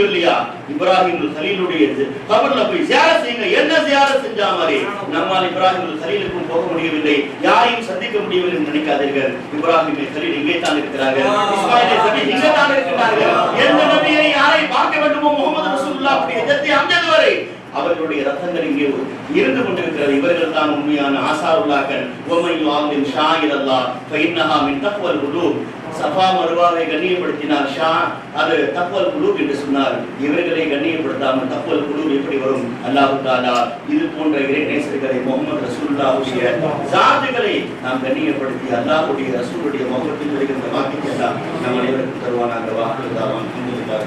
முடியவில்லையா? இப்ராஹிம் கலீலுடைய கபர்ல போய் ஜியாரத் செய்யுங்க. என்ன ஜியாரத் செஞ்சா மாதிரி நம்மால் இப்ராஹிம் கலீலுக்கும் போக முடியவில்லை, யாரையும் சந்திக்க முடியவில்லை என்று நினைக்காதீர்கள். இப்ராஹிம் கலீல் இங்கே தான் இருக்கிறார்கள், இஸ்மாயில் நபி இங்கே தான் இருக்கிறார்கள். எந்த நபியை யாரை பார்க்க வேண்டுமோ முகமது ரசூலுல்லாஹ் எஜத்தி அம்ஜத் வரை அவர்களுடைய ரத்தங்கள் இங்கே இருந்து கொண்டிருக்கிறது. இவர்கள் தான் உண்மையான ஆசாருல்லாக்கள். வமையு ஆலிம் ஷாயிர் அல்லாஹ் ஃபஇன்னஹா மின் தக்வல் குலூப். சஃபா மர்வாவை கண்ணியப்படுத்தினார் ஷா, அது தக்வல் குலூப் என்று சொன்னார். இவர்களை கண்ணியப்படுத்தாமல் தக்வல் குலூப் எப்படி வரும்? அல்லாஹ் தஆலா இது போன்ற இறைநேசர்களை முஹம்மது ரசூலுல்லாஹுடைய ஜாத்துகளை நாம் கண்ணியப்படுத்தி அல்லாஹ்வுடைய ரசூலுடைய முகத்தில் வருகின்ற வாக்கியத்தை எல்லாம் நம் அனைவருக்கும் தருவானாக. வாக்கு தாவான் அல்ஹம்துலில்லாஹ்.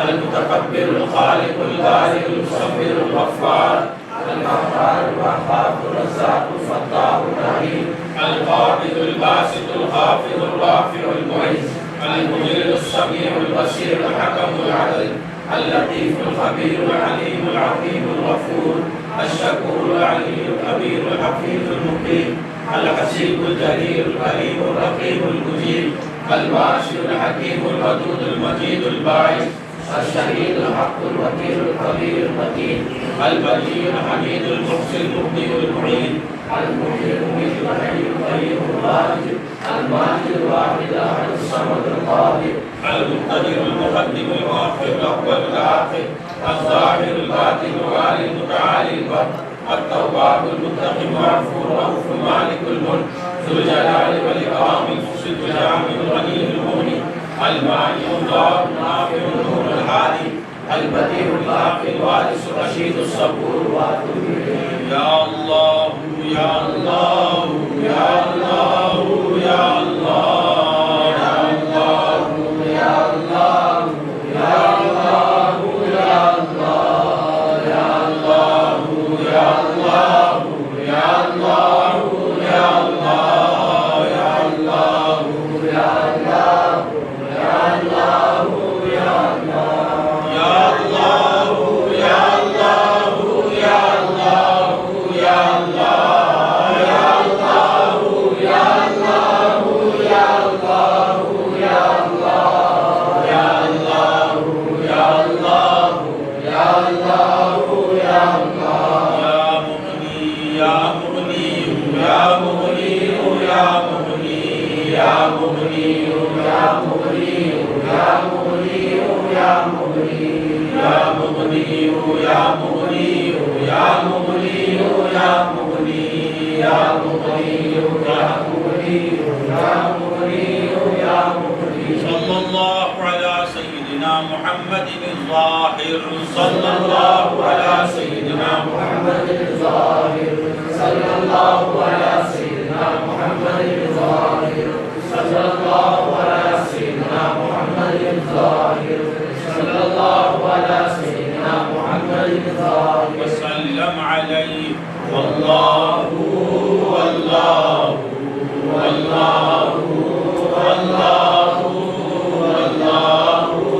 المتكبر الخالق البارئ المصور الغفار القهار الوهاب الرزاق الفتاح الرحيم القابض الباسط الخافض الرافع المعز المجير السميع البصير الحكم العدل اللطيف الخبير العليم العظيم الغفور الشكور العلي الكبير الحفيظ المقيم الحسيب الجليل الكريم الرقيب المجيب الباشر الحكيم الودود المجيد الباعث الشهيد الحق الوكيل القدير المتين البديع الحميد المحسن المبدئ المعين المحيي المميت الحي القيوم الواجب الماجد الواحد الاحد الصمد القادر المقتدر المقدم المؤخر الاول الاخر الظاهر الباطن الوالي المتعالي البر التواب المنتقم العفو الرؤوف مالك الملك ذو الجلال والاكرام المقصد الجامع الغني المغني المانع الضار النافع النور الهادي البديع الباقي الوارث الرشيد الصبور واتوب اليه يا الله يا الله يا الله يا الله يا الله يا الله يا الله يا الله يا الله يا الله يا الله يا الله يا الله يا الله صلى الله على سيدنا سيدنا محمد الظاهر صلى الله على سيدنا محمد الظاهر صلى الله على سيدنا محمد الظاهر صلى الله على سيدنا محمد الظاهر صلى الله على سيدنا محمد الظاهر وسلم عليه والله والله والله والله والله والله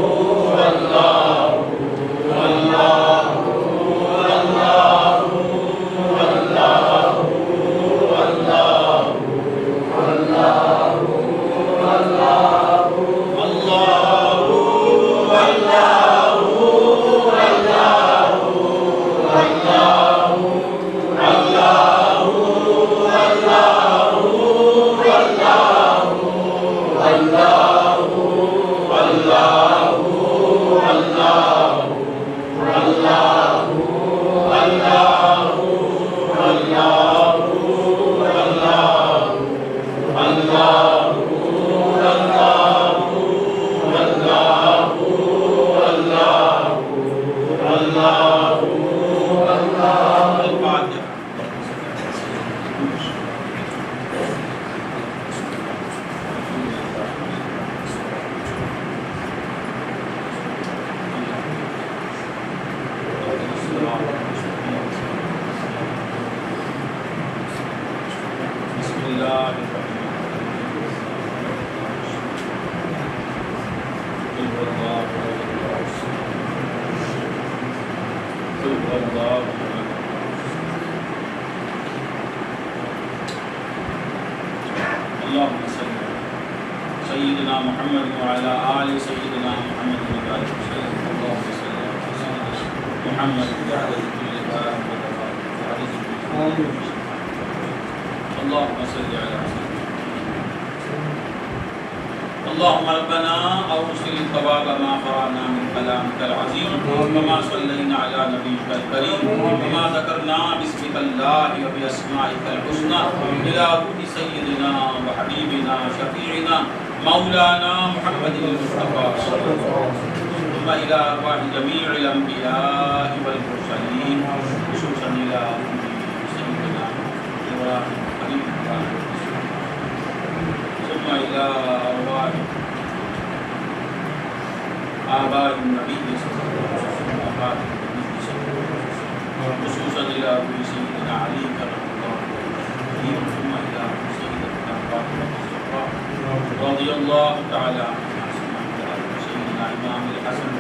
والله اللهم صل سيدنا محمد وعلى آل سيدنا محمد وبارك وسلم. اللهم صل على سيدنا محمد وعلى كل باب ودفاع اللهم صل على سيدنا. اللهم ربنا اوصل ثواب ما قرانا من كلامك العظيم وما صلينا على نبيك الكريم وما ذكرنا باسمك الله وباسمائك الحسنى الى روح سيدنا وحبيبنا شفيعنا مولانا محمد المصطفى صلى الله عليه وسلم ثم الى ارواح جميع الانبياء والمرسلين خصوصا الى سيدنا ابراهيم خليل الله ثم الى ارواح آباء النبي صلى الله عليه وسلم خصوصا الى ابو سيدنا علي كرم الله وجهه ثم الى سيدنا فاطمه الزهراء رضي الله تعالى عنها سيدنا امام الحسن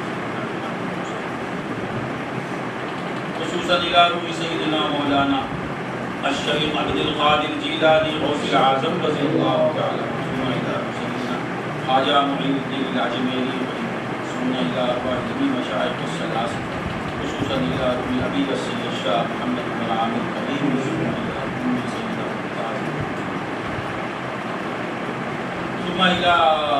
خصوصا الى روح سيدنا مولانا الشيخ عبد القادر الجیلانی غوث العظم رضی اللہ تعالی عنہ الى سيدنا خواجہ معین الدین الاجمیری ثم الى ارواح جميع مشائخ الثلاثه خصوصا الى روح حبیب السید شاہ محمد بن عامر کریم ثم الى روح سیدنا ثم الى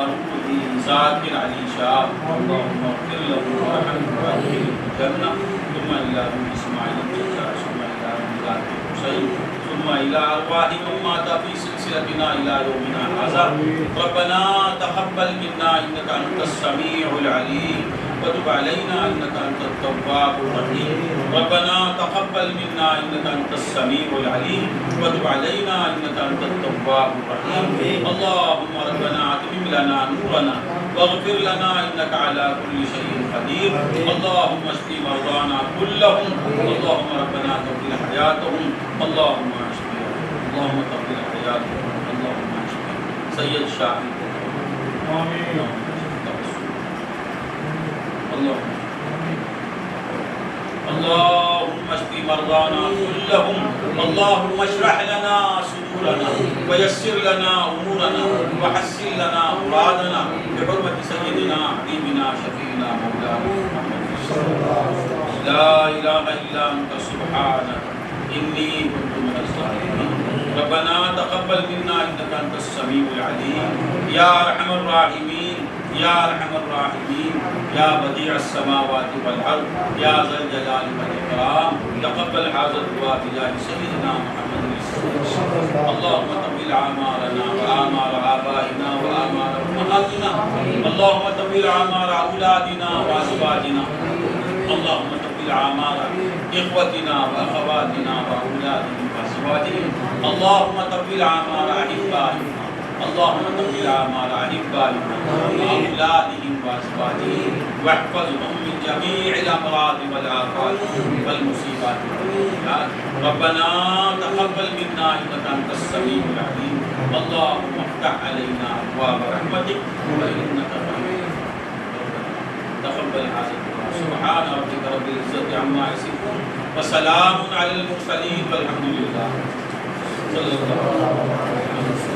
روح ذاکر علی شاہ اللهم اغفر له وارحمه وادخله الجنہ ثم الى روح اسماعیل الجزار ثم الى روح ذاکر ثم إلى أرواح من مات في سلسلتنا إلى يومنا هذا ربنا تقبل منا إنك أنت السميع العليم وتب علينا إنك أنت التواب الرحيم ربنا تقبل منا إنك أنت السميع العليم وتب علينا إنك أنت التواب الرحيم اللهم ربنا أتمم لنا نورنا واغفر لنا إنك على كل شيء قدير اللهم اشف مرضانا كلهم اللهم ربنا طول حياتهم اللهم اشفهم اللهم طول حياتهم اللهم اشفهم سید شاہ آمین اللهم اشف مرضانا كلهم اللهم اشرح لنا صدورنا ويسر لنا امورنا وحسن لنا مرادنا بحرمة سيدنا حبيبنا شفيعنا مولانا محمد لا اله الا انت سبحانك اني كنت من الظالمين ربنا تقبل منا انك انت السميع العليم يا ارحم الراحمين یا ارحم الراحمین یا بدیع السماوات والارض یا ذا الجلال والاکرام تقبل هذا الدعاء بجاه سيدنا محمد اللهم طول اعمارنا واعمار آبائنا واعمار امهاتنا اللهم طول اعمار اولادنا وازواجنا اللهم طول اعمار اخوتنا واخواتنا واولادهم وازواجهم اللهم طول اعمار احبائنا اللهم طول اعمار احبائنا واولادهم وازواجهم واحفظهم من جميع الامراض والآفات والمصيبات والمشكلات ربنا تقبل منا انك انت السميع العليم اللهم افتح علينا ابواب رحمتك وانك رحيم تقبل هذا الدعاء سبحان ربك رب العزة عما يصفون وسلام على المرسلين والحمد لله صلى الله عليه وسلم